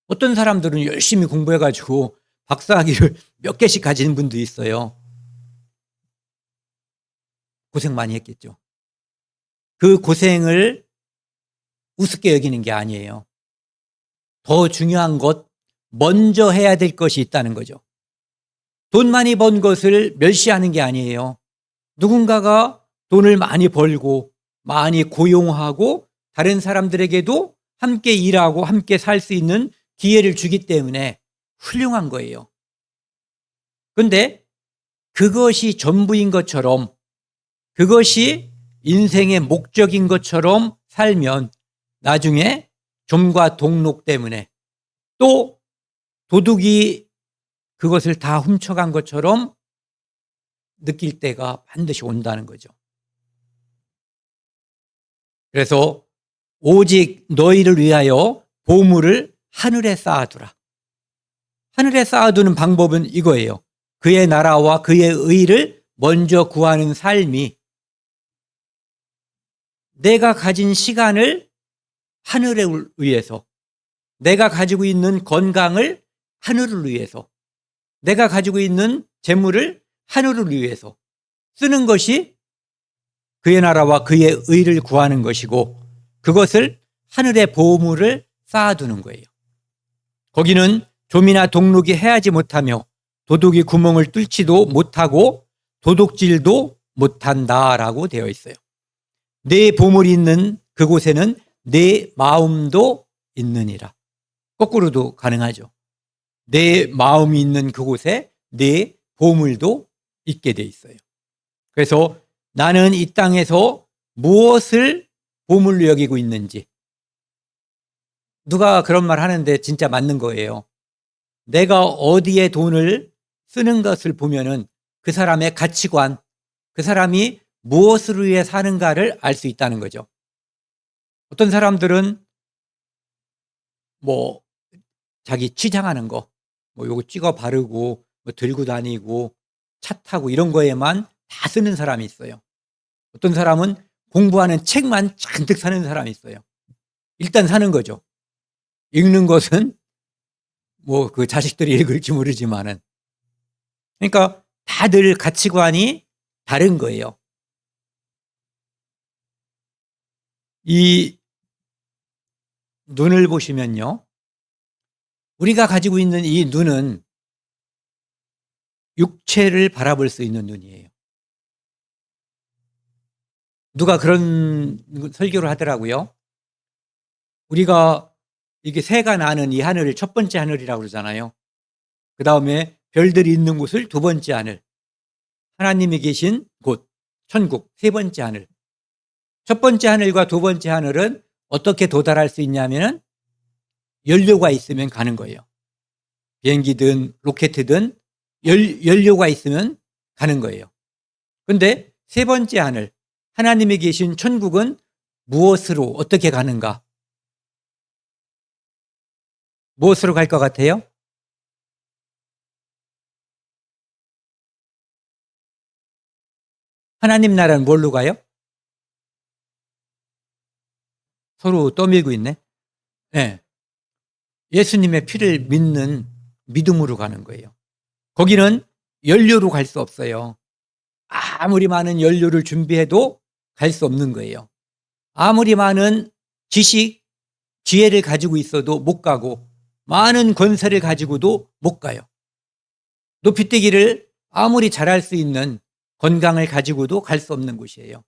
어떤 사람들은 열심히 공부해가지고 박사학위를 몇 개씩 가진 분도 있어요. 고생 많이 했겠죠. 그 고생을 우습게 여기는 게 아니에요. 더 중요한 것, 먼저 해야 될 것이 있다는 거죠. 돈 많이 번 것을 멸시하는 게 아니에요. 누군가가 돈을 많이 벌고 많이 고용하고 다른 사람들에게도 함께 일하고 함께 살 수 있는 기회를 주기 때문에 훌륭한 거예요. 그런데 그것이 전부인 것처럼, 그것이 인생의 목적인 것처럼 살면 나중에 좀과 동록 때문에 또 도둑이 그것을 다 훔쳐간 것처럼 느낄 때가 반드시 온다는 거죠. 그래서 오직 너희를 위하여 보물을 하늘에 쌓아두라. 하늘에 쌓아두는 방법은 이거예요. 그의 나라와 그의 의를 먼저 구하는 삶이 내가 가진 시간을 하늘을 위해서, 내가 가지고 있는 건강을 하늘을 위해서, 내가 가지고 있는 재물을 하늘을 위해서 쓰는 것이 그의 나라와 그의 의를 구하는 것이고, 그것을 하늘의 보물을 쌓아두는 거예요. 거기는 좀이나 동록이 해하지 못하며 도둑이 구멍을 뚫지도 못하고 도둑질도 못한다라고 되어 있어요. 내 보물이 있는 그곳에는 내 마음도 있느니라. 거꾸로도 가능하죠. 내 마음이 있는 그곳에 내 보물도 있게 돼 있어요. 그래서 나는 이 땅에서 무엇을 보물로 여기고 있는지, 누가 그런 말 하는데 진짜 맞는 거예요. 내가 어디에 돈을 쓰는 것을 보면은 그 사람의 가치관, 그 사람이 무엇을 위해 사는가를 알 수 있다는 거죠. 어떤 사람들은 뭐 자기 치장하는 거, 뭐 요거 찍어 바르고 뭐 들고 다니고 차 타고 이런 거에만 다 쓰는 사람이 있어요. 어떤 사람은 공부하는 책만 잔뜩 사는 사람이 있어요. 일단 사는 거죠. 읽는 것은 뭐 그 자식들이 읽을지 모르지만은. 그러니까 다들 가치관이 다른 거예요. 이 눈을 보시면요. 우리가 가지고 있는 이 눈은 육체를 바라볼 수 있는 눈이에요. 누가 그런 설교를 하더라고요. 우리가 이게 새가 나는 이 하늘을 첫 번째 하늘이라고 그러잖아요. 그 다음에 별들이 있는 곳을 두 번째 하늘, 하나님이 계신 곳, 천국, 세 번째 하늘. 첫 번째 하늘과 두 번째 하늘은 어떻게 도달할 수 있냐면은 연료가 있으면 가는 거예요. 비행기든 로켓이든 연료가 있으면 가는 거예요. 그런데 세 번째 하늘, 하나님이 계신 천국은 무엇으로 어떻게 가는가? 무엇으로 갈 것 같아요? 하나님 나라는 뭘로 가요? 서로 떠밀고 있네. 네. 예수님의 피를 믿는 믿음으로 가는 거예요. 거기는 연료로 갈 수 없어요. 아무리 많은 연료를 준비해도 갈 수 없는 거예요. 아무리 많은 지식, 지혜를 가지고 있어도 못 가고 많은 권세를 가지고도 못 가요. 높이뛰기를 아무리 잘할 수 있는 건강을 가지고도 갈 수 없는 곳이에요.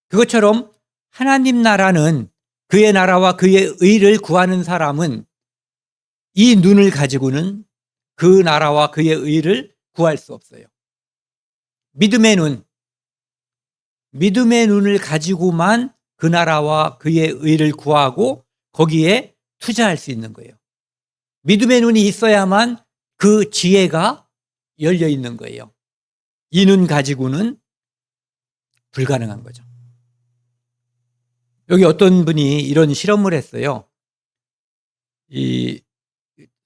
그것처럼 하나님 나라는, 그의 나라와 그의 의를 구하는 사람은 이 눈을 가지고는 그 나라와 그의 의를 구할 수 없어요. 믿음의 눈을 가지고만 그 나라와 그의 의를 구하고 거기에 투자할 수 있는 거예요. 믿음의 눈이 있어야만 그 지혜가 열려 있는 거예요. 이 눈 가지고는 불가능한 거죠. 여기 어떤 분이 이런 실험을 했어요. 이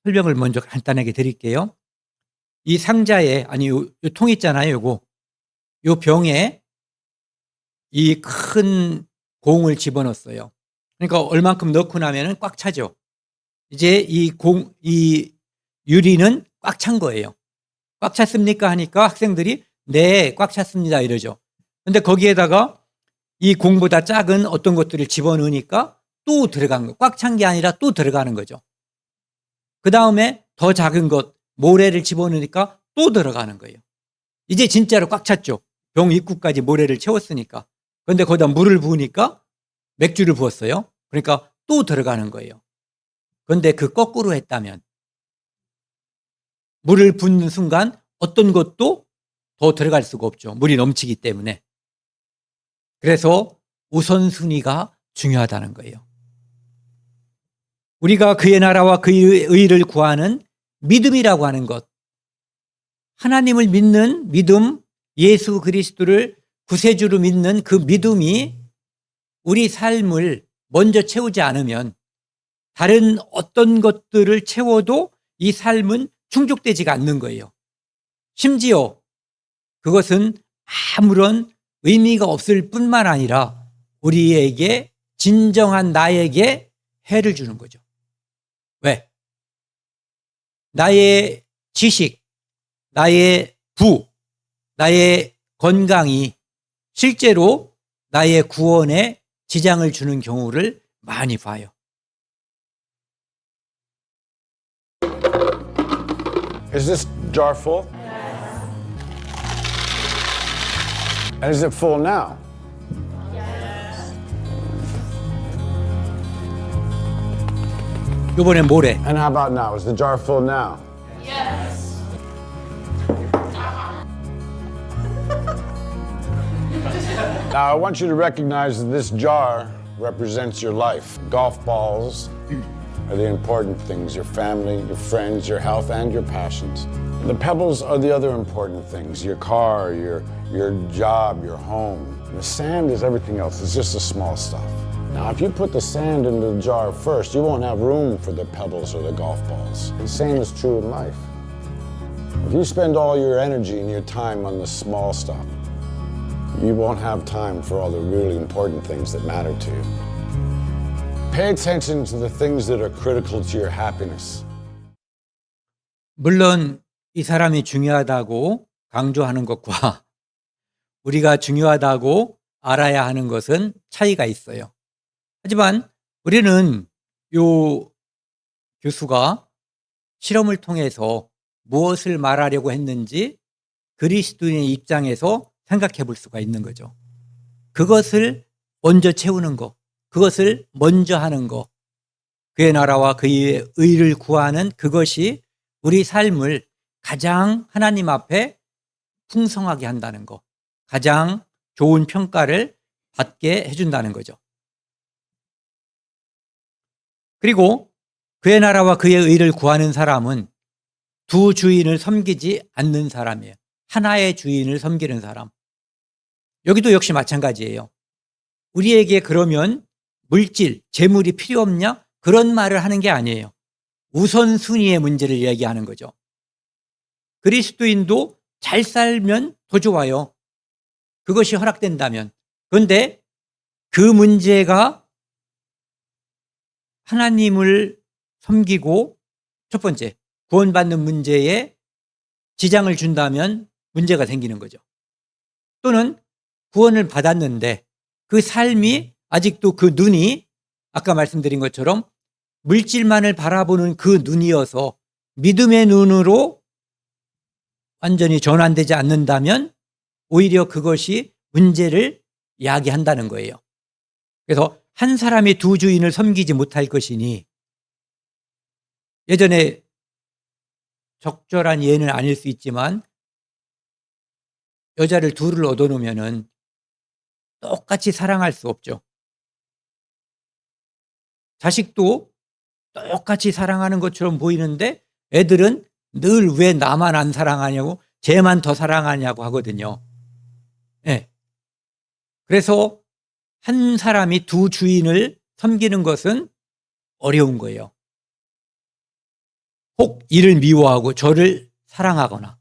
설명을 먼저 간단하게 드릴게요. 이 상자에, 아니 요 통 있잖아요. 요 병에 이 큰 공을 집어넣었어요. 그러니까 얼만큼 넣고 나면은 꽉 차죠. 이제 이 유리는 꽉 찬 거예요. 꽉 찼습니까? 하니까 학생들이 네, 꽉 찼습니다 이러죠. 근데 거기에다가 이 공보다 작은 어떤 것들을 집어넣으니까 또 들어간 거, 꽉 찬 게 아니라 또 들어가는 거죠. 그 다음에 더 작은 것, 모래를 집어넣으니까 또 들어가는 거예요. 이제 진짜로 꽉 찼죠. 병 입구까지 모래를 채웠으니까. 그런데 거기다 물을 부으니까 맥주를 부었어요. 그러니까 또 들어가는 거예요. 그런데 그 거꾸로 했다면 물을 붓는 순간 어떤 것도 더 들어갈 수가 없죠. 물이 넘치기 때문에. 그래서 우선순위가 중요하다는 거예요. 우리가 그의 나라와 그의 의를 구하는 믿음이라고 하는 것, 하나님을 믿는 믿음, 예수 그리스도를 구세주로 믿는 그 믿음이 우리 삶을 먼저 채우지 않으면 다른 어떤 것들을 채워도 이 삶은 충족되지가 않는 거예요. 심지어 그것은 아무런 의미가 없을 뿐만 아니라 우리에게 진정한 나에게 해를 주는 거죠. 왜? 나의 지식, 나의 부, 나의 건강이 실제로 나의 구원에 지장을 주는 경우를 많이 봐요. Is this jar full? And is it full now? 이번엔 뭐래? And how about now? Is the jar full now? Yes. Now I want you to recognize that this jar represents your life. Golf balls are the important things, your family, your friends, your health, and your passions. The pebbles are the other important things, your car, your job, your home. The sand is everything else, it's just the small stuff. Now, if you put the sand into the jar first, you won't have room for the pebbles or the golf balls. The same is true in life. If you spend all your energy and your time on the small stuff, you won't have time for all the really important things that matter to you. Pay attention to the things that are critical to your happiness. 물론 이 사람이 중요하다고 강조하는 것과 우리가 중요하다고 알아야 하는 것은 차이가 있어요. 하지만 우리는 요 교수가 실험을 통해서 무엇을 말하려고 했는지 그리스도인의 입장에서 생각해 볼 수가 있는 거죠. 그것을 먼저 채우는 것, 그것을 먼저 하는 것, 그의 나라와 그의 의를 구하는 그것이 우리 삶을 가장 하나님 앞에 풍성하게 한다는 것, 가장 좋은 평가를 받게 해준다는 거죠. 그리고 그의 나라와 그의 의를 구하는 사람은 두 주인을 섬기지 않는 사람이에요. 하나의 주인을 섬기는 사람. 여기도 역시 마찬가지예요. 우리에게 그러면 물질, 재물이 필요 없냐? 그런 말을 하는 게 아니에요. 우선순위의 문제를 이야기하는 거죠. 그리스도인도 잘 살면 더 좋아요. 그것이 허락된다면. 그런데 그 문제가 하나님을 섬기고 첫 번째, 구원받는 문제에 지장을 준다면 문제가 생기는 거죠. 또는 구원을 받았는데 그 삶이 아직도 그 눈이 아까 말씀드린 것처럼 물질만을 바라보는 그 눈이어서 믿음의 눈으로 완전히 전환되지 않는다면 오히려 그것이 문제를 야기한다는 거예요. 그래서 한 사람이 두 주인을 섬기지 못할 것이니 예전에 적절한 예는 아닐 수 있지만 여자를 둘을 얻어놓으면 똑같이 사랑할 수 없죠. 자식도 똑같이 사랑하는 것처럼 보이는데 애들은 늘 왜 나만 안 사랑하냐고 쟤만 더 사랑하냐고 하거든요. 네. 그래서 한 사람이 두 주인을 섬기는 것은 어려운 거예요. 혹 이를 미워하고 저를 사랑하거나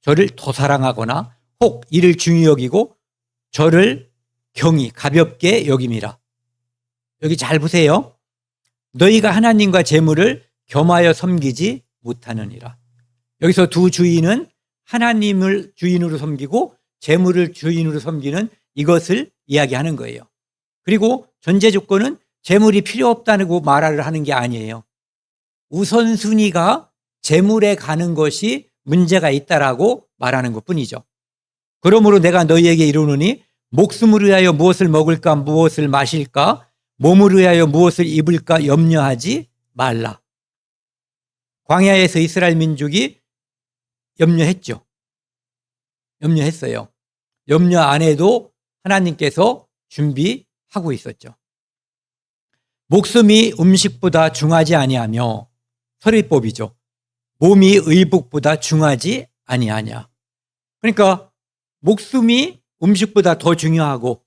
저를 더 사랑하거나 혹 이를 중히 여기고 저를 경히 가볍게 여김이라. 여기 잘 보세요. 너희가 하나님과 재물을 겸하여 섬기지 못하느니라. 여기서 두 주인은 하나님을 주인으로 섬기고 재물을 주인으로 섬기는 이것을 이야기하는 거예요. 그리고 전제 조건은 재물이 필요 없다고 말을 하는 게 아니에요. 우선순위가 재물에 가는 것이 문제가 있다라고 말하는 것뿐이죠. 그러므로 내가 너희에게 이르노니 목숨을 위하여 무엇을 먹을까 무엇을 마실까 몸을 위하여 무엇을 입을까 염려하지 말라. 광야에서 이스라엘 민족이 염려했죠. 염려했어요. 염려 안 해도 하나님께서 준비하고 있었죠. 목숨이 음식보다 중하지 아니하며 서리법이죠. 몸이 의복보다 중하지 아니하냐. 그러니까 목숨이 음식보다 더 중요하고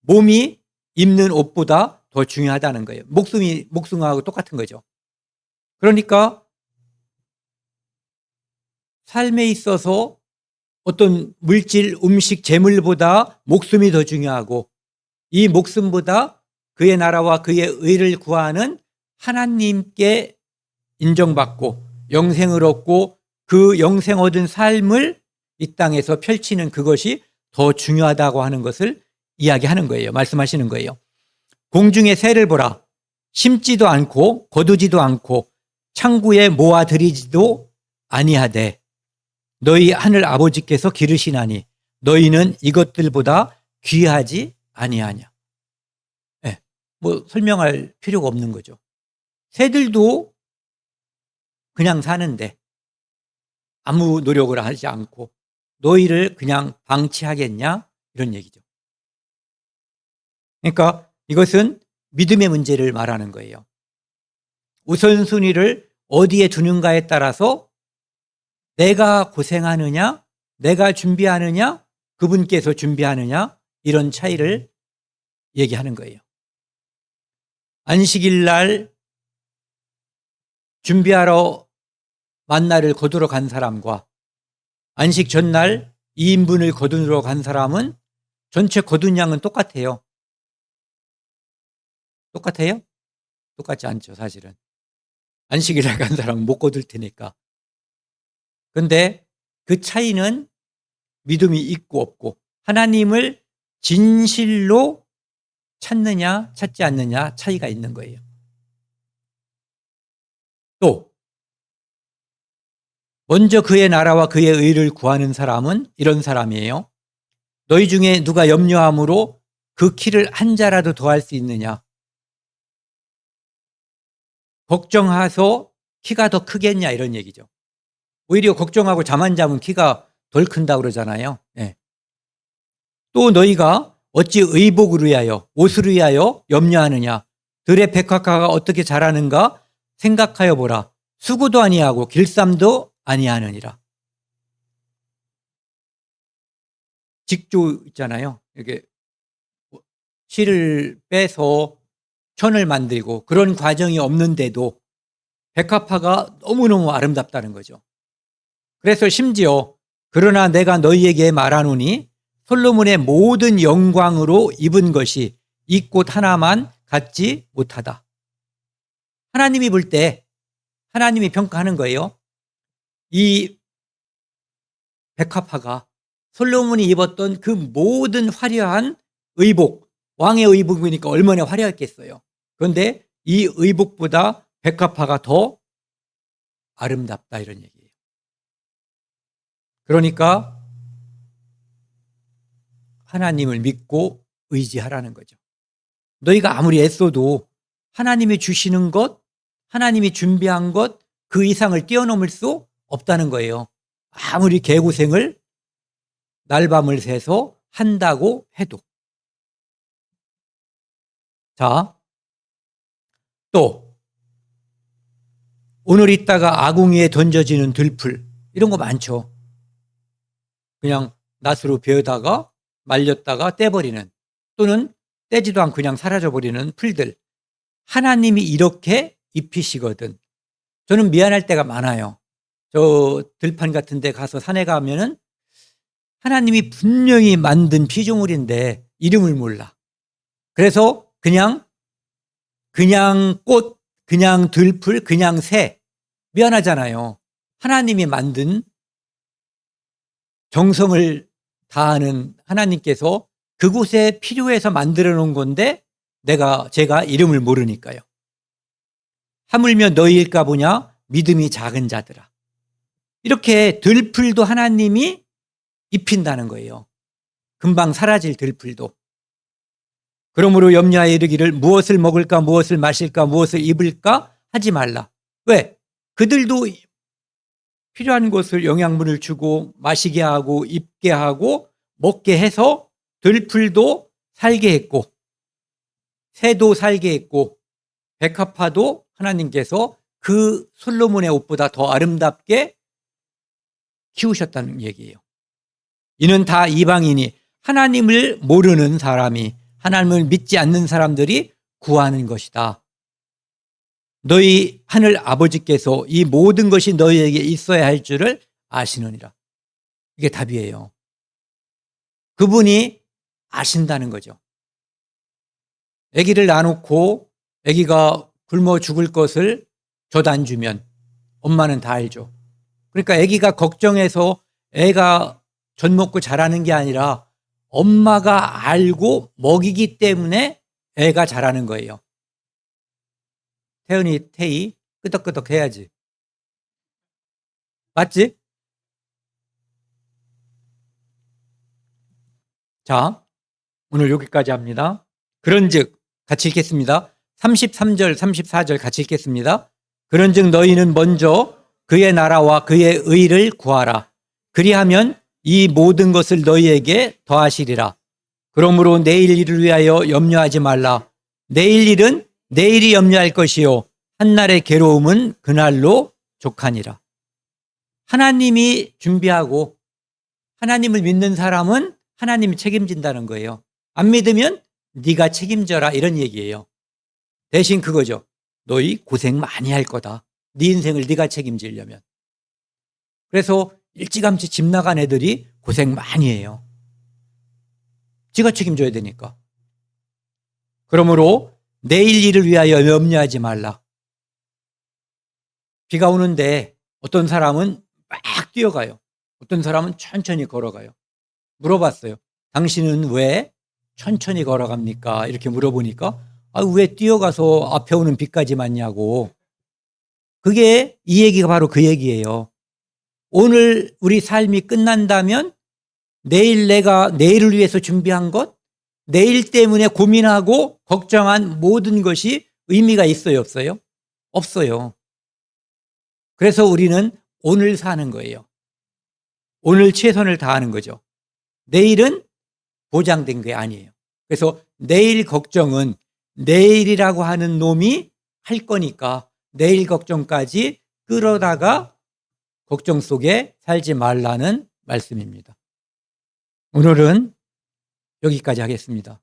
몸이 입는 옷보다 더 중요하다는 거예요. 목숨하고 똑같은 거죠. 그러니까 삶에 있어서 어떤 물질, 음식, 재물보다 목숨이 더 중요하고 이 목숨보다 그의 나라와 그의 의를 구하는 하나님께 인정받고 영생을 얻고 그 영생 얻은 삶을 이 땅에서 펼치는 그것이 더 중요하다고 하는 것을 이야기하는 거예요. 말씀하시는 거예요. 공중의 새를 보라. 심지도 않고 거두지도 않고 창고에 모아들이지도 아니하되 너희 하늘 아버지께서 기르시나니 너희는 이것들보다 귀하지 아니하냐. 네, 뭐 설명할 필요가 없는 거죠. 새들도 그냥 사는데 아무 노력을 하지 않고 너희를 그냥 방치하겠냐? 이런 얘기죠. 그러니까 이것은 믿음의 문제를 말하는 거예요. 우선순위를 어디에 두는가에 따라서 내가 고생하느냐, 내가 준비하느냐, 그분께서 준비하느냐, 이런 차이를 얘기하는 거예요. 안식일 날 준비하러 만나를 거두러 간 사람과 안식 전날 2인분을 거두러 간 사람은 전체 거둔 양은 똑같아요. 똑같아요? 똑같지 않죠, 사실은. 안식일 날 간 사람은 못 거둘 테니까. 근데 그 차이는 믿음이 있고 없고 하나님을 진실로 찾느냐 찾지 않느냐 차이가 있는 거예요. 또 먼저 그의 나라와 그의 의를 구하는 사람은 이런 사람이에요. 너희 중에 누가 염려함으로 그 키를 한 자라도 더할 수 있느냐. 걱정해서 키가 더 크겠냐 이런 얘기죠. 오히려 걱정하고 잠 안 자면 키가 덜 큰다고 그러잖아요. 네. 또 너희가 어찌 의복을 위하여 옷을 위하여 염려하느냐. 들의 백합화가 어떻게 자라는가 생각하여 보라. 수고도 아니하고 길쌈도 아니하느니라. 직조 있잖아요. 이렇게 실을 빼서 천을 만들고 그런 과정이 없는데도 백합화가 너무너무 아름답다는 거죠. 그래서 심지어 그러나 내가 너희에게 말하노니 솔로몬의 모든 영광으로 입은 것이 이 꽃 하나만 갖지 못하다. 하나님이 볼 때 하나님이 평가하는 거예요. 이 백합화가 솔로몬이 입었던 그 모든 화려한 의복, 왕의 의복이니까 얼마나 화려했겠어요. 그런데 이 의복보다 백합화가 더 아름답다 이런 얘기예요. 그러니까 하나님을 믿고 의지하라는 거죠. 너희가 아무리 애써도 하나님이 주시는 것, 하나님이 준비한 것, 그 이상을 뛰어넘을 수 없다는 거예요. 아무리 개고생을 날밤을 새서 한다고 해도. 자, 또 오늘 있다가 아궁이에 던져지는 들풀 이런 거 많죠. 그냥 낫으로 베어다가 말렸다가 떼버리는 또는 떼지도 않고 그냥 사라져버리는 풀들. 하나님이 이렇게 입히시거든. 저는 미안할 때가 많아요. 저 들판 같은 데 가서 산에 가면은 하나님이 분명히 만든 피조물인데 이름을 몰라. 그래서 그냥 꽃, 그냥 들풀, 그냥 새. 미안하잖아요. 하나님이 만든 정성을 다하는 하나님께서 그곳에 필요해서 만들어 놓은 건데 제가 이름을 모르니까요. 하물며 너희일까 보냐 믿음이 작은 자들아. 이렇게 들풀도 하나님이 입힌다는 거예요. 금방 사라질 들풀도. 그러므로 염려하여 이르기를 무엇을 먹을까 무엇을 마실까 무엇을 입을까 하지 말라. 왜? 그들도 필요한 것을 영양분을 주고 마시게 하고 입게 하고 먹게 해서 들풀도 살게 했고 새도 살게 했고 백합화도 하나님께서 그 솔로몬의 옷보다 더 아름답게 키우셨다는 얘기예요. 이는 다 이방인이 하나님을 모르는 사람이 하나님을 믿지 않는 사람들이 구하는 것이다. 너희 하늘 아버지께서 이 모든 것이 너희에게 있어야 할 줄을 아시느니라. 이게 답이에요. 그분이 아신다는 거죠. 아기를 놔놓고 아기가 굶어 죽을 것을 젖 안 주면 엄마는 다 알죠. 그러니까 아기가 걱정해서 애가 젖 먹고 자라는 게 아니라 엄마가 알고 먹이기 때문에 애가 자라는 거예요. 태은이, 태희, 끄덕끄덕 해야지. 맞지? 자, 오늘 여기까지 합니다. 그런즉 같이 읽겠습니다. 33절, 34절 같이 읽겠습니다. 그런즉 너희는 먼저 그의 나라와 그의 의를 구하라. 그리하면 이 모든 것을 너희에게 더하시리라. 그러므로 내일 일을 위하여 염려하지 말라. 내일 일은 내일이 염려할 것이요 한날의 괴로움은 그날로 족하니라. 하나님이 준비하고 하나님을 믿는 사람은 하나님이 책임진다는 거예요. 안 믿으면 네가 책임져라 이런 얘기예요. 대신 그거죠. 너희 고생 많이 할 거다. 네 인생을 네가 책임지려면. 그래서 일찌감치 집 나간 애들이 고생 많이 해요. 지가 책임져야 되니까. 그러므로 내일 일을 위하여 염려하지 말라. 비가 오는데 어떤 사람은 막 뛰어가요. 어떤 사람은 천천히 걸어가요. 물어봤어요. 당신은 왜 천천히 걸어갑니까? 이렇게 물어보니까 왜 뛰어가서 앞에 오는 비까지 맞냐고. 그게 이 얘기가 바로 그 얘기예요. 오늘 우리 삶이 끝난다면 내일 내가 내일을 위해서 준비한 것, 내일 때문에 고민하고 걱정한 모든 것이 의미가 있어요, 없어요? 없어요. 그래서 우리는 오늘 사는 거예요. 오늘 최선을 다하는 거죠. 내일은 보장된 게 아니에요. 그래서 내일 걱정은 내일이라고 하는 놈이 할 거니까 내일 걱정까지 끌어다가 걱정 속에 살지 말라는 말씀입니다. 오늘은 여기까지 하겠습니다.